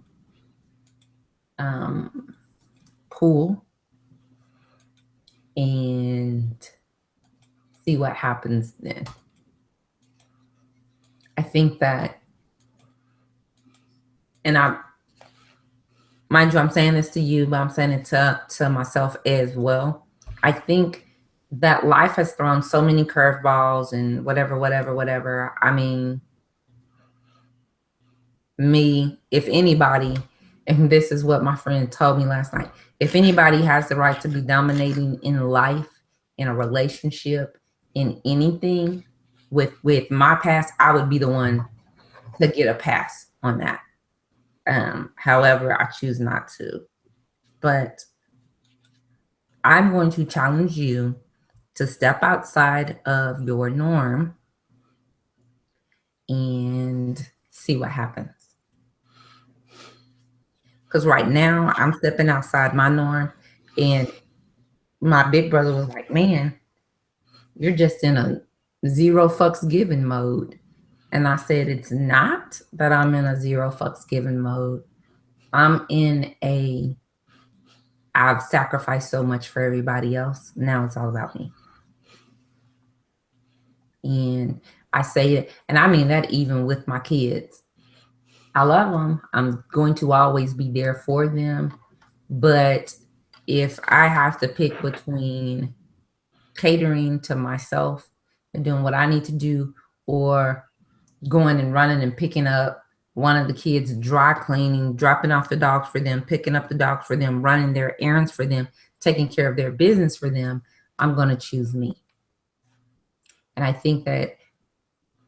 pool and see what happens then. I think that, and mind you, I'm saying this to you, but I'm saying it to myself as well. I think that life has thrown so many curveballs and whatever. I mean, me, if anybody, and this is what my friend told me last night, if anybody has the right to be dominating in life, in a relationship, in anything with my past, I would be the one to get a pass on that. However, I choose not to. But I'm going to challenge you to step outside of your norm and see what happens. Because right now I'm stepping outside my norm, and my big brother was like, man, you're just in a zero fucks given mode. And I said, it's not that I'm in a zero fucks given mode. I've sacrificed so much for everybody else. Now it's all about me. And I say it, and I mean that even with my kids. I love them. I'm going to always be there for them. But if I have to pick between catering to myself and doing what I need to do, or going and running and picking up one of the kids, dry cleaning, dropping off the dogs for them, picking up the dogs for them, running their errands for them, taking care of their business for them, I'm going to choose me. And I think that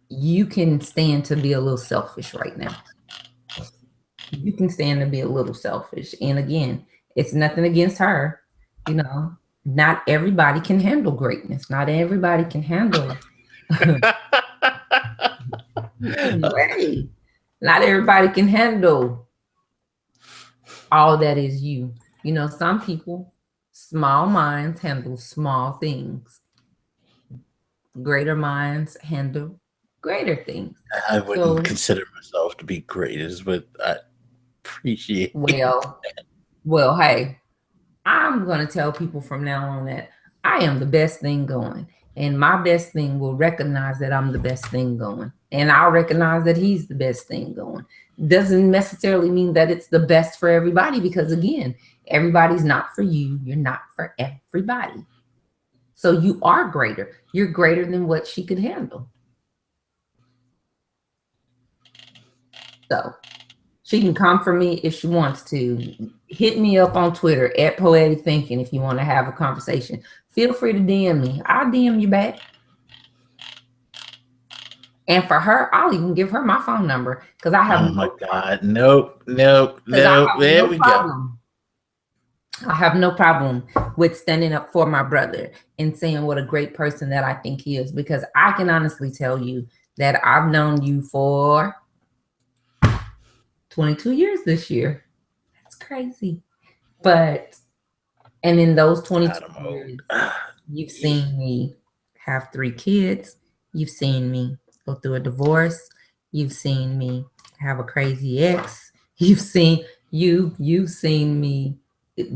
you can stand to be a little selfish right now. You can stand to be a little selfish. And again, it's nothing against her. You know, not everybody can handle greatness. Not everybody can handle. Hey, Not everybody can handle all that is you. You know, some people, small minds handle small things. Greater minds handle greater things. I wouldn't So, consider myself to be greatest, but I appreciate it. well, hey, I'm going to tell people from now on that I am the best thing going. And my best thing will recognize that I'm the best thing going. And I'll recognize that he's the best thing going. Doesn't necessarily mean that it's the best for everybody because, again, everybody's not for you. You're not for everybody. So you are greater. You're greater than what she could handle. So she can come for me if she wants to. Hit me up on Twitter at Poetic Thinking if you want to have a conversation. Feel free to DM me. I'll DM you back. And for her, I'll even give her my phone number because I have. Oh my God! Nope. There we go. I have no problem with standing up for my brother and saying what a great person that I think he is, because I can honestly tell you that I've known you for 22 years this year. That's crazy. But, and in those 22 years, you've seen me have 3 kids. You've seen me go through a divorce. You've seen me have a crazy ex. You've seen me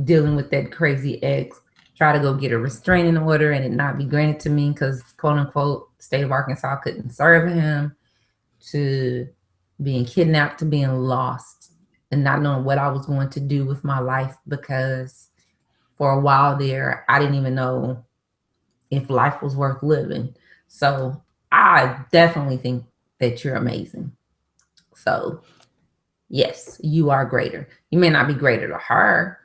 dealing with that crazy ex, try to go get a restraining order and it not be granted to me because, quote unquote, state of Arkansas couldn't serve him, to being kidnapped, to being lost and not knowing what I was going to do with my life, because for a while there, I didn't even know if life was worth living. So I definitely think that you're amazing. So yes, you are greater. You may not be greater to her,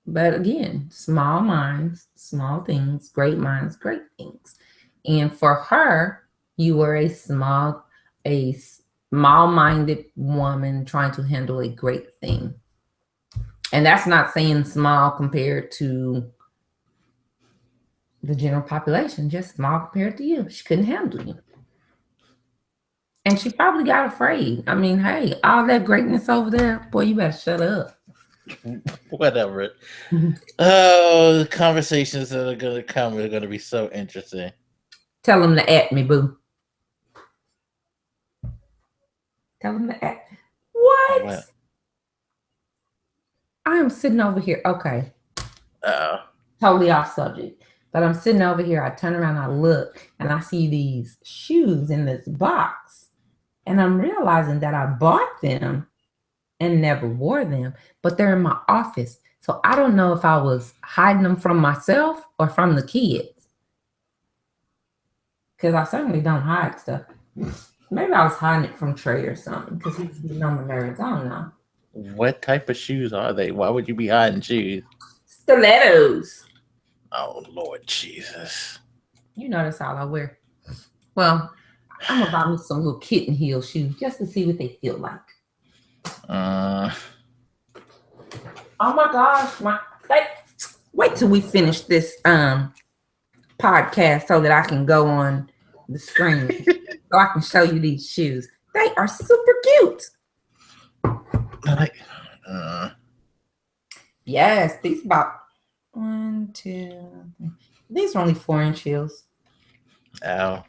but again, small minds, small things, great minds, great things. And for her, you were a small-minded woman trying to handle a great thing. And that's not saying small compared to the general population, just small compared to you. She couldn't handle you. And she probably got afraid. I mean, hey, all that greatness over there, boy, you better shut up. Whatever. Oh, the conversations that are going to come are going to be so interesting. Tell them to at me, boo. Tell them to at. What? I am sitting over here. Okay. Totally off subject. But I'm sitting over here. I turn around, I look, and I see these shoes in this box. And I'm realizing that I bought them and never wore them, but they're in my office. So I don't know if I was hiding them from myself or from the kids. Because I certainly don't hide stuff. Maybe I was hiding it from Trey or something because he's getting on my nerves. I don't know. What type of shoes are they? Why would you be hiding shoes? Stilettos. Oh, Lord Jesus. You know that's all I wear. Well, I'm gonna buy me some little kitten heel shoes just to see what they feel like. Oh my gosh, wait till we finish this podcast so that I can go on the screen so I can show you these shoes. They are super cute. Yes, these about 1, 2, 3. These are only 4-inch heels. Ow.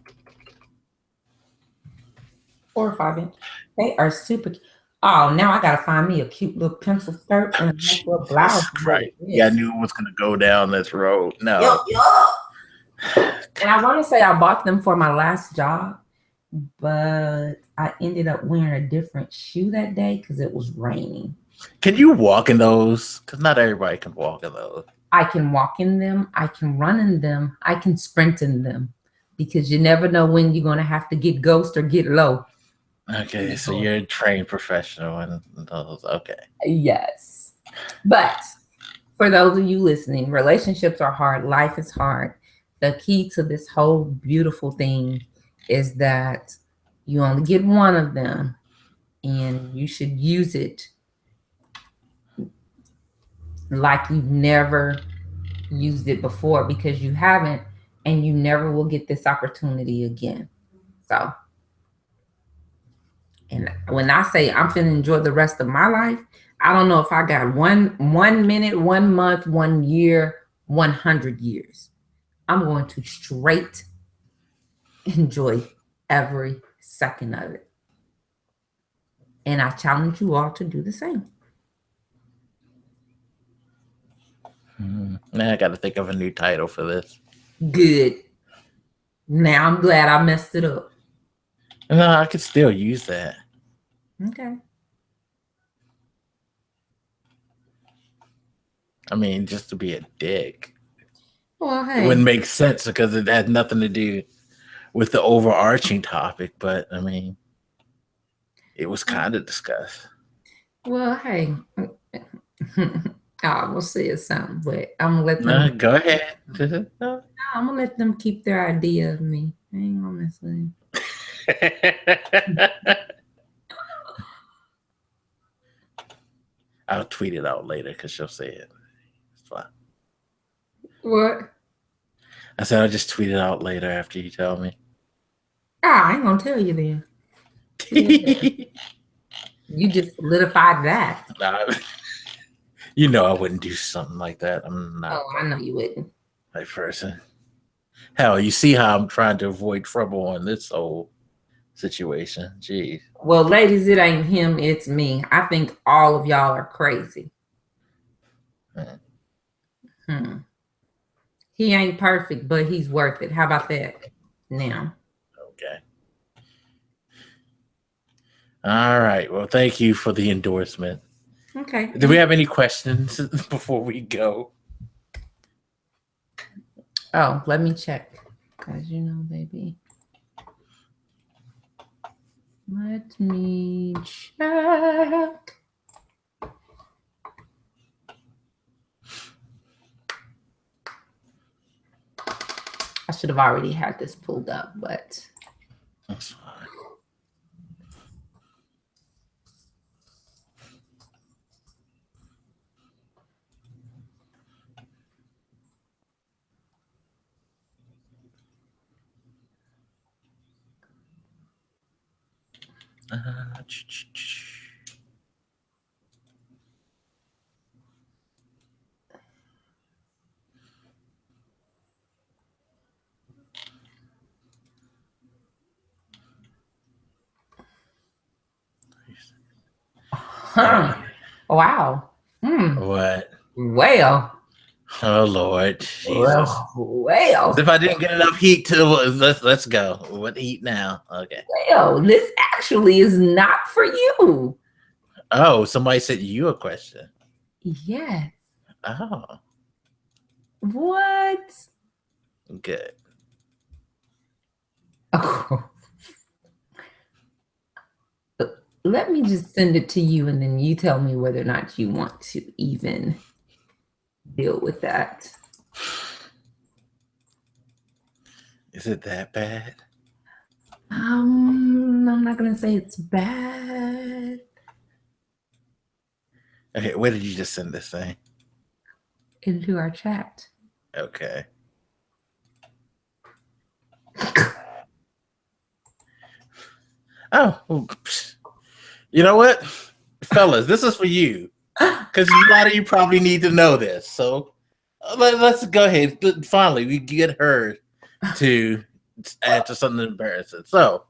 4 or 5 inch. They are super cute. Oh, now I gotta find me a cute little pencil skirt and a nice little blouse. Right. Yeah, I knew it was gonna go down this road. No. And I want to say I bought them for my last job, but I ended up wearing a different shoe that day because it was raining. Can you walk in those? Because not everybody can walk in those. I can walk in them. I can run in them. I can sprint in them, because you never know when you're going to have to get ghost or get low. Okay, so you're a trained professional in those. Okay. Yes. But for those of you listening, relationships are hard. Life is hard. The key to this whole beautiful thing is that you only get one of them, and you should use it like you've never used it before, because you haven't, and you never will get this opportunity again. So And when I say I'm finna enjoy the rest of my life, I don't know if I got one minute, 1 month, 1 year, 100 years. I'm going to straight enjoy every second of it. And I challenge you all to do the same. Now I got to think of a new title for this. Good. Now I'm glad I messed it up. No, I could still use that. Okay. I mean, just to be a dick. Well, It hey. wouldn't make sense because it had nothing to do with the overarching topic, but I mean, it was kind of discussed. Well, hey. I almost said something, but I'm gonna let them. Go ahead. I'm gonna let them keep their idea of me. I ain't gonna mess with him. I'll tweet it out later because she'll say it. It's fine. What? I said I'll just tweet it out later after you tell me. I ain't gonna tell you then. Yeah. You just solidified that. You know I wouldn't do something like that. I'm not. Oh, I know you wouldn't. That person. Hell, you see how I'm trying to avoid trouble on this whole situation. Jeez. Well, ladies, it ain't him, it's me. I think all of y'all are crazy. He ain't perfect, but he's worth it. How about that? Now. Okay. All right. Well, thank you for the endorsement. Okay. Do we have any questions before we go? Oh, let me check. Because you know, baby. Let me check. I should have already had this pulled up, but that's fine. Wow. What? Well. Oh Lord, Jesus. Well. If I didn't get enough heat to let's go. What heat now? Okay. Well, this actually is not for you. Oh, somebody sent you a question. Yes. Oh. What? Good. Oh. Let me just send it to you and then you tell me whether or not you want to even deal with that. Is it that bad? I'm not gonna say it's bad. Okay, where did you just send this thing? Into our chat. Okay. Oh, you know what, fellas, this is for you because a lot of you probably need to know this. So let's go ahead. Finally, we get her to answer something embarrassing. So,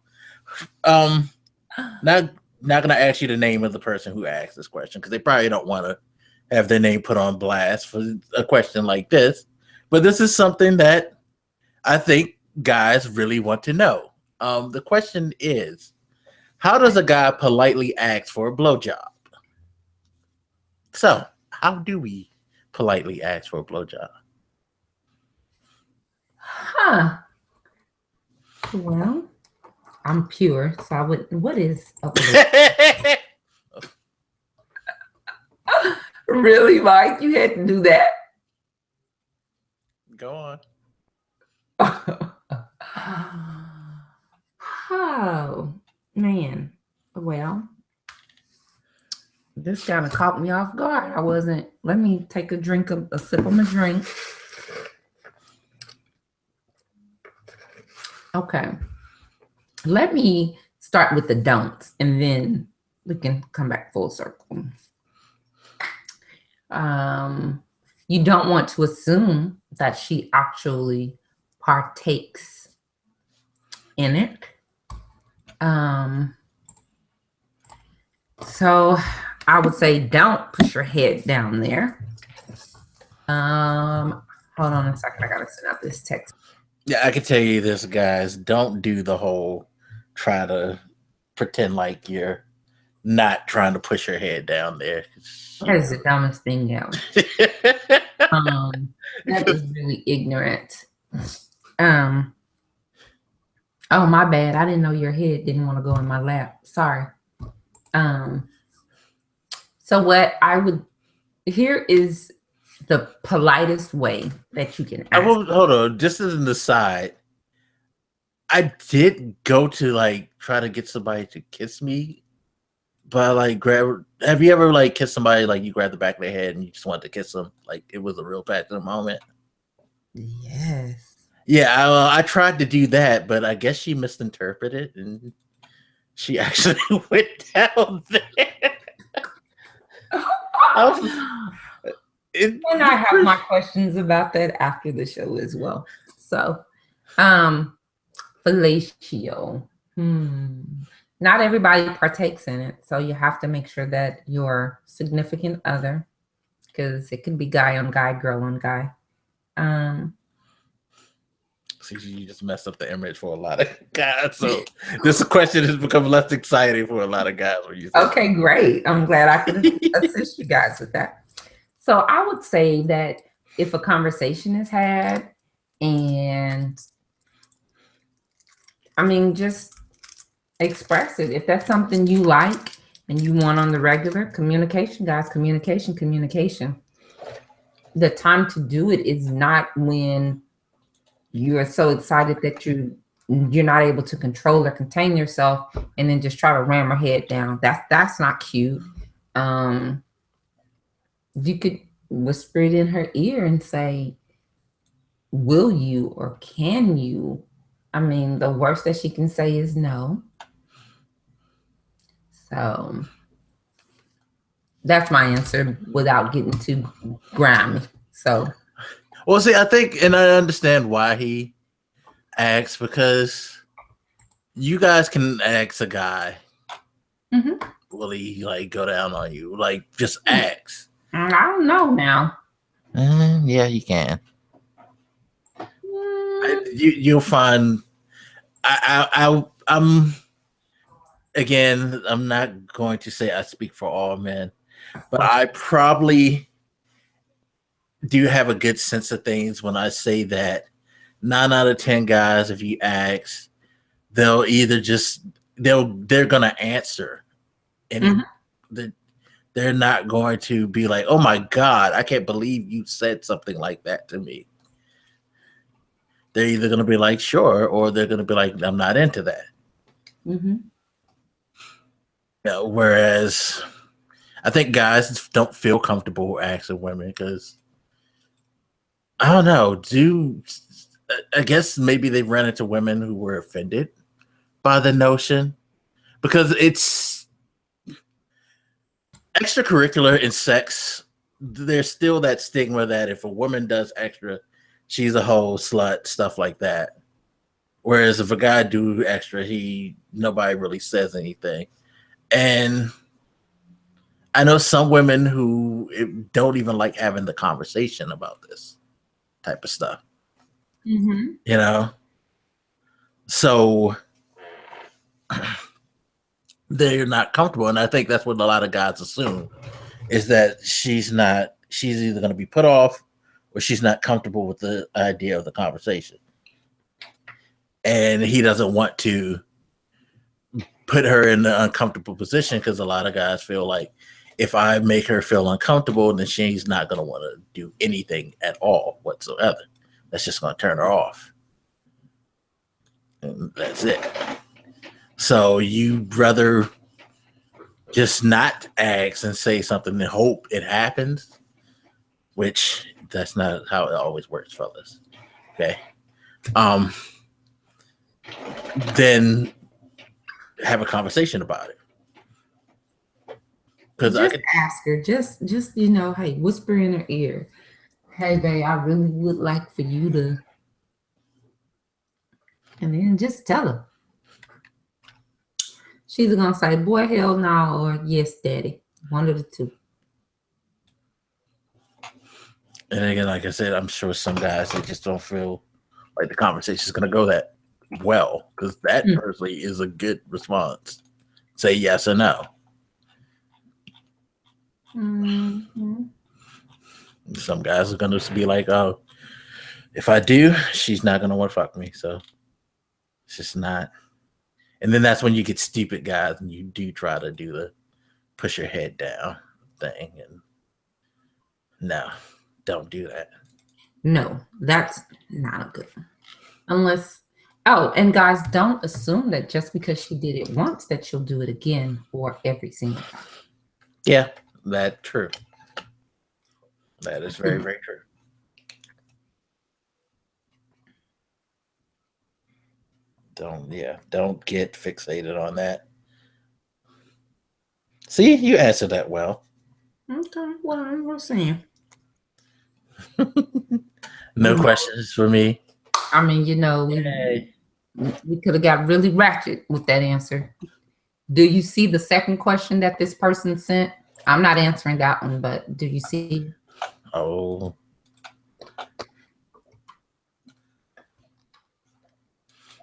not gonna ask you the name of the person who asked this question because they probably don't want to have their name put on blast for a question like this. But this is something that I think guys really want to know. The question is, how does a guy politely ask for a blowjob? So, how do we politely ask for a blowjob? Huh. Well, I'm pure, so I would. What is a blowjob? Really, Mike? You had to do that? Go on. Oh, man. Well, this kind of caught me off guard. I wasn't. Let me take a sip of my drink. Okay. Let me start with the don'ts, and then we can come back full circle. You don't want to assume that she actually partakes in it. So I would say don't push your head down there. Hold on a second. I gotta send out this text. Yeah, I can tell you this, guys. Don't do the whole try to pretend like you're not trying to push your head down there. That is the dumbest thing ever. That is really ignorant. Oh, my bad. I didn't know your head didn't want to go in my lap. Sorry. So what I would, here is the politest way that you can ask. Hold on, just as an aside, I did go to like try to get somebody to kiss me, but like have you ever like kissed somebody, like you grab the back of their head and you just want to kiss them, like it was a real passionate moment? Yes. Yeah, I tried to do that, but I guess she misinterpreted and she actually went down there. And I have my questions about that after the show as well. So, fellatio. Not everybody partakes in it, so you have to make sure that your significant other, because it can be guy on guy, girl on guy. See, you just messed up the image for a lot of guys. So this question has become less exciting for a lot of guys. Okay, great. I'm glad I could assist you guys with that. So I would say that if a conversation is had, and I mean, just express it. If that's something you like and you want on the regular, communication, guys, communication. The time to do it is not when you're so excited that you're not able to control or contain yourself and then just try to ram her head down. That's not cute. You could whisper it in her ear and say, will you or can you? I mean, the worst that she can say is no. So that's my answer without getting too grimy. So, well, see, I think, and I understand why he asks, because you guys can ask a guy, will he like go down on you? Like, just ask. I don't know now. Yeah, you can. You'll find. I'm again. I'm not going to say I speak for all men, but I probably do have a good sense of things when I say that 9 out of 10 guys, if you ask, they'll either they're gonna answer, and they're not going to be like, oh my God, I can't believe you said something like that to me. They're either going to be like, sure, or they're going to be like, I'm not into that. Whereas I think guys don't feel comfortable asking women because, I don't know, I guess maybe they've run into women who were offended by the notion, because it's extracurricular in sex. There's still that stigma that if a woman does extra, she's a whole slut, stuff like that. Whereas if a guy do extra, nobody really says anything. And I know some women who don't even like having the conversation about this type of stuff. You know? So they're not comfortable. And I think that's what a lot of guys assume, is that she's either going to be put off or she's not comfortable with the idea of the conversation. And he doesn't want to put her in an uncomfortable position, because a lot of guys feel like if I make her feel uncomfortable, then she's not going to want to do anything at all whatsoever. That's just going to turn her off. And that's it. So you'd rather just not ask and say something and hope it happens, which that's not how it always works, fellas. Okay. Then have a conversation about it. Because just ask her, just hey, whisper in her ear, hey babe, I really would like for you to, and then just tell her. She's gonna say, boy, hell no, or yes, daddy. One of the two. And again, like I said, I'm sure some guys, they just don't feel like the conversation is going to go that well, because that personally is a good response. Say yes or no. Mm-hmm. Some guys are going to be like, oh, if I do, she's not going to want to fuck me. So it's just not. And then that's when you get stupid guys and you do try to do the push your head down thing. And no, don't do that. No, that's not a good one. Unless, and guys, don't assume that just because she did it once that she'll do it again or every single time. Yeah, that's true. That is very, very true. Don't get fixated on that. See, you answered that well. Okay, well, we're seeing. No questions for me. I mean, we could have got really ratchet with that answer. Do you see the second question that this person sent? I'm not answering that one, but do you see? Oh.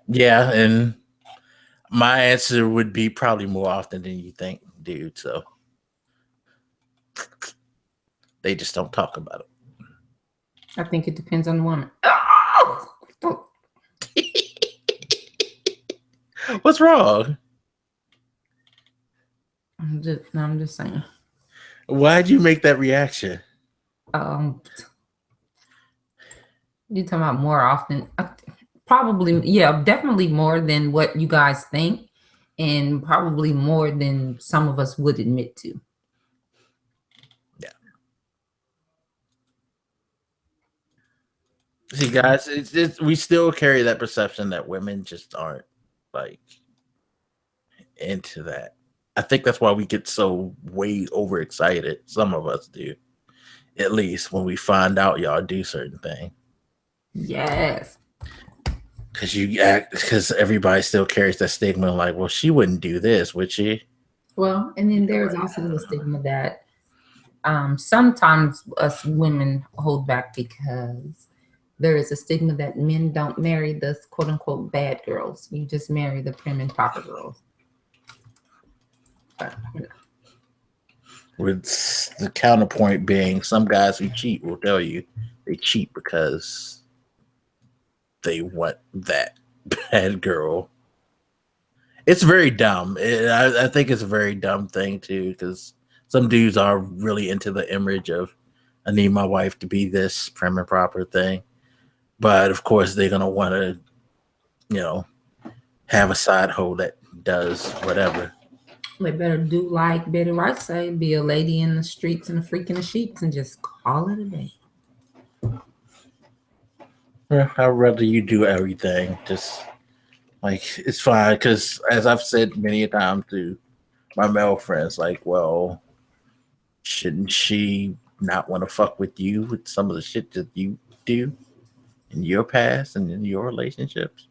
Yeah, and my answer would be probably more often than you think, dude. So they just don't talk about it. I think it depends on the woman. What's wrong? I'm just saying. Why'd you make that reaction? You're talking about more often. Probably, yeah, definitely more than what you guys think, and probably more than some of us would admit to. Yeah. See, guys, we still carry that perception that women just aren't like into that. I think that's why we get so way overexcited. Some of us do, at least when we find out y'all do certain things. Yes. Because everybody still carries that stigma, like, well, she wouldn't do this, would she? Well, and then there's also the stigma that sometimes us women hold back because there is a stigma that men don't marry the quote unquote bad girls. You just marry the prim and proper girls. But, With the counterpoint being, some guys who cheat will tell you they cheat because they want that bad girl. It's very dumb. I think it's a very dumb thing too, because some dudes are really into the image of, I need my wife to be this prim and proper thing. But of course, they're gonna want to, have a side hoe that does whatever. They better do like Betty White say, be a lady in the streets and a freak in the sheets and just call it a day. I'd rather you do everything. Just like, it's fine, because as I've said many times to my male friends, like, well, shouldn't she not want to fuck with you with some of the shit that you do in your past and in your relationships?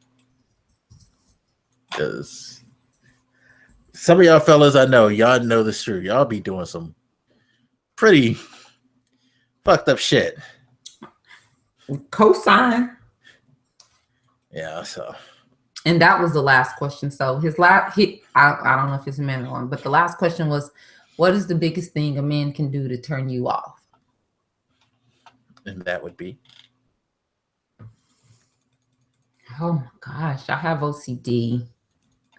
Because some of y'all fellas, I know, y'all know this true. Y'all be doing some pretty fucked up shit. Cosign. Yeah, so. And that was the last question. So his last, I don't know if it's a man or one, but the last question was, what is the biggest thing a man can do to turn you off? And that would be? Oh my gosh, I have OCD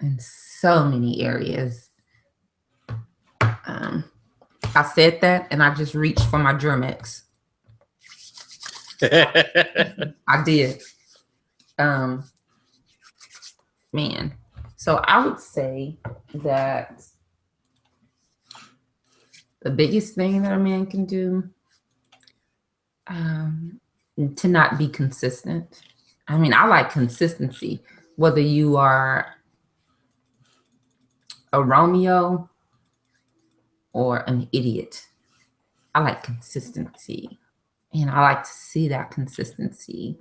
in so many areas. I said that and I just reached for my Germex. I did. Man. So I would say that the biggest thing that a man can do, to not be consistent. I mean, I like consistency, whether you are A Romeo or an idiot. I like consistency, and I like to see that consistency,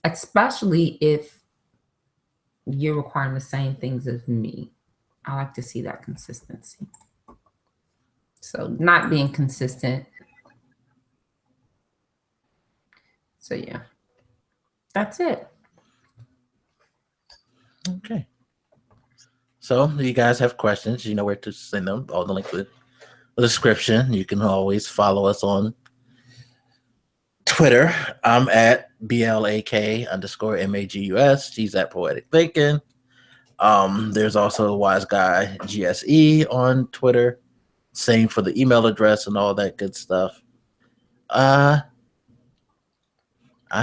especially if you're requiring the same things as me. I like to see that consistency. So not being consistent. So yeah, that's it. Okay. So you guys have questions, you know where to send them. All the links in the description. You can always follow us on Twitter. I'm at BLAK_MAGUS. She's at Poetic Thinking. There's also wiseguygse on Twitter. Same for the email address and all that good stuff. I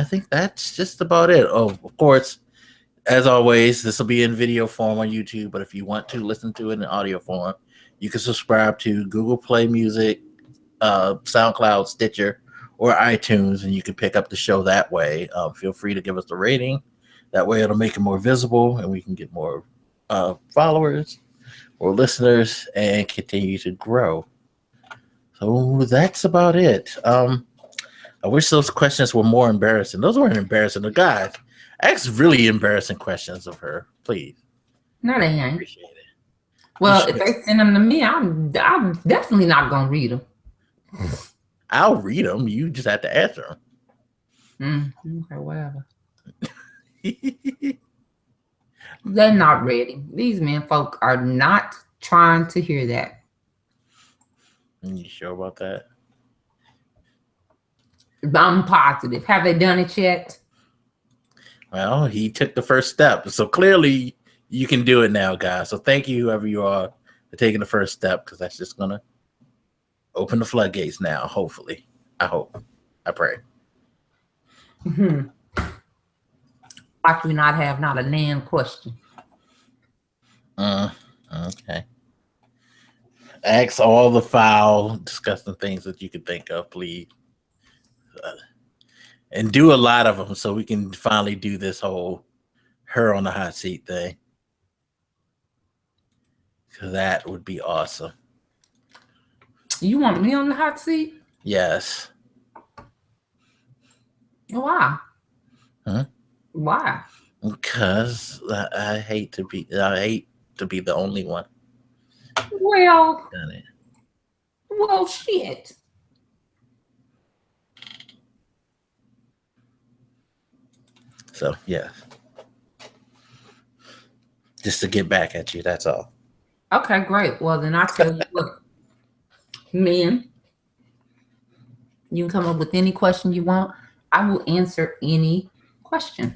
think that's just about it. Oh, of course, as always, this will be in video form on YouTube, but if you want to listen to it in audio form, you can subscribe to Google Play Music, SoundCloud, Stitcher, or iTunes, and you can pick up the show that way. Feel free to give us a rating. That way it'll make it more visible, and we can get more followers or listeners and continue to grow. So that's about it. I wish those questions were more embarrassing. Those weren't embarrassing. The guys, ask really embarrassing questions of her, please. No, they ain't. Appreciate it. Well, if they send them to me, I'm definitely not gonna read them. I'll read them. You just have to answer them. Okay, whatever. They're not ready. These men folk are not trying to hear that. You sure about that? I'm positive. Have they done it yet? Well, he took the first step. So clearly you can do it now, guys. So thank you, whoever you are, for taking the first step, because that's just going to open the floodgates now, hopefully. I hope. I pray. Like we not have not a nan question. Okay. Ask all the foul, disgusting things that you can think of, please. And do a lot of them so we can finally do this whole her on the hot seat thing. Because that would be awesome. You want me on the hot seat? Yes. Why? Huh? Why? Because I hate to be the only one. Well, Done it. Well, shit. So yeah, just to get back at you. That's all. Okay, great. Well, then I'll tell you what, men, you can come up with any question you want. I will answer any question.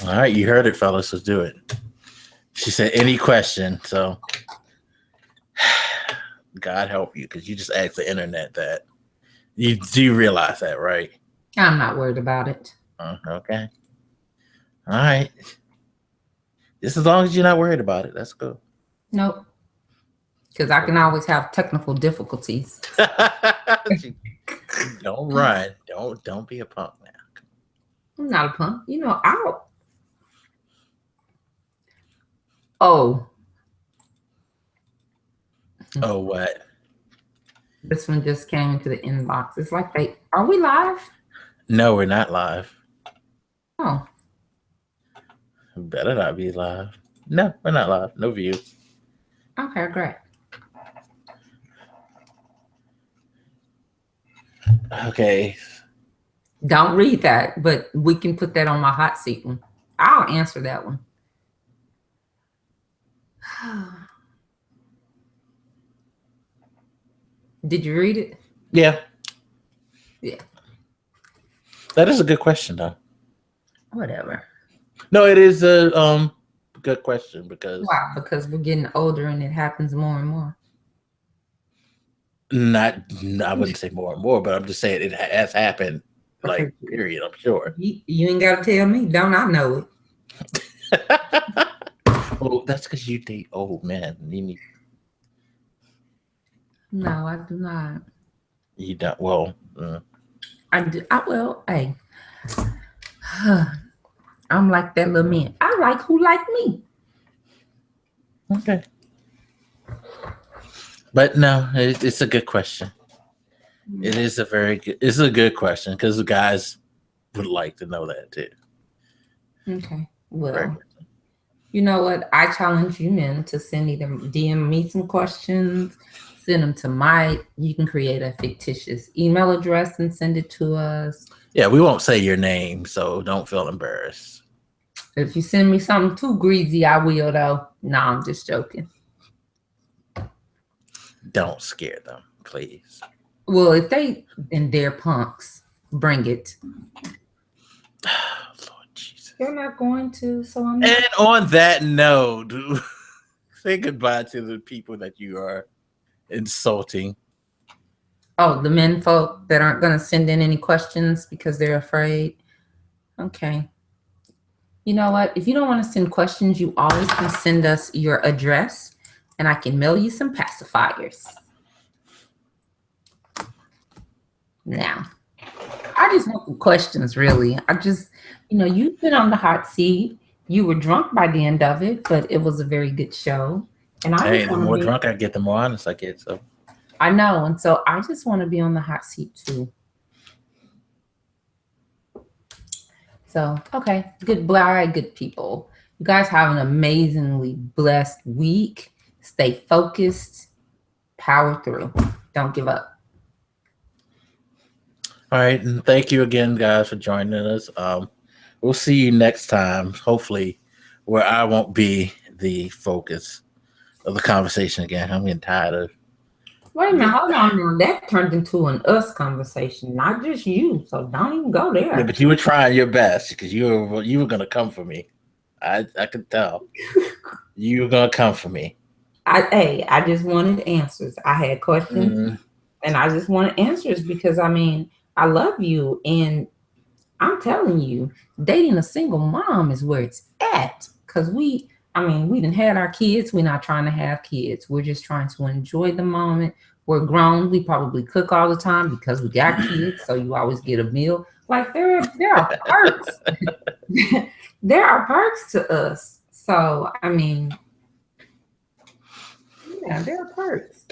All right, you heard it, fellas. Let's do it. She said any question. So God help you, because you just asked the internet that. You do realize that, right? I'm not worried about it. Okay. All right. Just as long as you're not worried about it, that's good. Nope. Because I can always have technical difficulties. Don't run. Don't be a punk now. I'm not a punk. You know, Oh, what? This one just came into the inbox. It's like are we live? No, we're not live. Oh. We better not be live. No, we're not live. No views. Okay, great. Okay. Don't read that, but we can put that on my hot seat one. I'll answer that one. Did you read it? Yeah. Yeah. That is a good question, though. Whatever. No, it is a good question because. Why? Because we're getting older and it happens more and more. I wouldn't say more and more, but I'm just saying it has happened. Like, period. I'm sure. You ain't got to tell me. Don't I know it? Well, that's because you date old men. No, I do not. You don't. Well, I do. Well, hey. I'm like that little man. I like who like me. Okay. But no, it's a good question. It is it's a good question because the guys would like to know that too. Okay. Well, you know what? I challenge you men to send either DM me some questions, send them to Mike. You can create a fictitious email address and send it to us. Yeah, we won't say your name, so don't feel embarrassed. If you send me something too greasy, I will though. No, I'm just joking. Don't scare them, please. Well, if they and they're punks, bring it. Lord Jesus. They're not going to, so I'm not. And on that note, say goodbye to the people that you are insulting. Oh, the men folk that aren't going to send in any questions because they're afraid. Okay. You know what? If you don't want to send questions, you always can send us your address and I can mail you some pacifiers. Now, I just want some questions, really. You've been on the hot seat. You were drunk by the end of it, but it was a very good show. And the more drunk I get, the more honest I get. So I know. And so I just want to be on the hot seat too. So, okay. Goodbye, good people. You guys have an amazingly blessed week. Stay focused. Power through. Don't give up. All right. And thank you again, guys, for joining us. We'll see you next time, hopefully, where I won't be the focus of the conversation again. I'm getting tired of. Wait a minute, hold on now. That turned into an us conversation, not just you. So don't even go there. Yeah, but you were trying your best because you were gonna come for me. I could tell. You were gonna come for me. I just wanted answers. I had questions and I just wanted answers because I love you and I'm telling you, dating a single mom is where it's at. Because we didn't have our kids. We're not trying to have kids. We're just trying to enjoy the moment. We're grown. We probably cook all the time because we got kids. So you always get a meal. Like there are perks. There are perks to us. So, yeah, there are perks.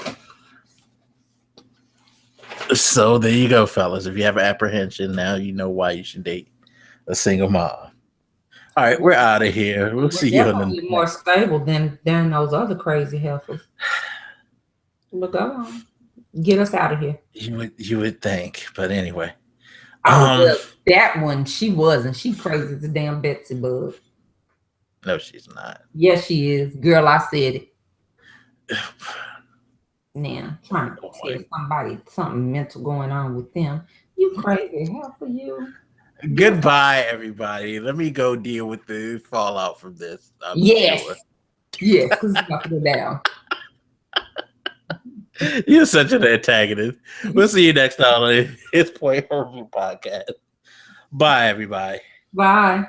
So there you go, fellas. If you have apprehension, now you know why you should date a single mom. All right, we're out of here. We'll see you on the next. More stable than those other crazy heifers. But go on, get us out of here. You would think, but anyway. Well, that one she wasn't. She crazy as a damn Betsy bug. No, she's not. Yes, she is, girl. I said it. Now, trying to tell somebody something mental going on with them. You crazy. Hell for you. Goodbye, everybody. Let me go deal with the fallout from this. Yes, because it's got to go down. You're such an antagonist. We'll see you next time on His Point Review Podcast. Bye, everybody. Bye.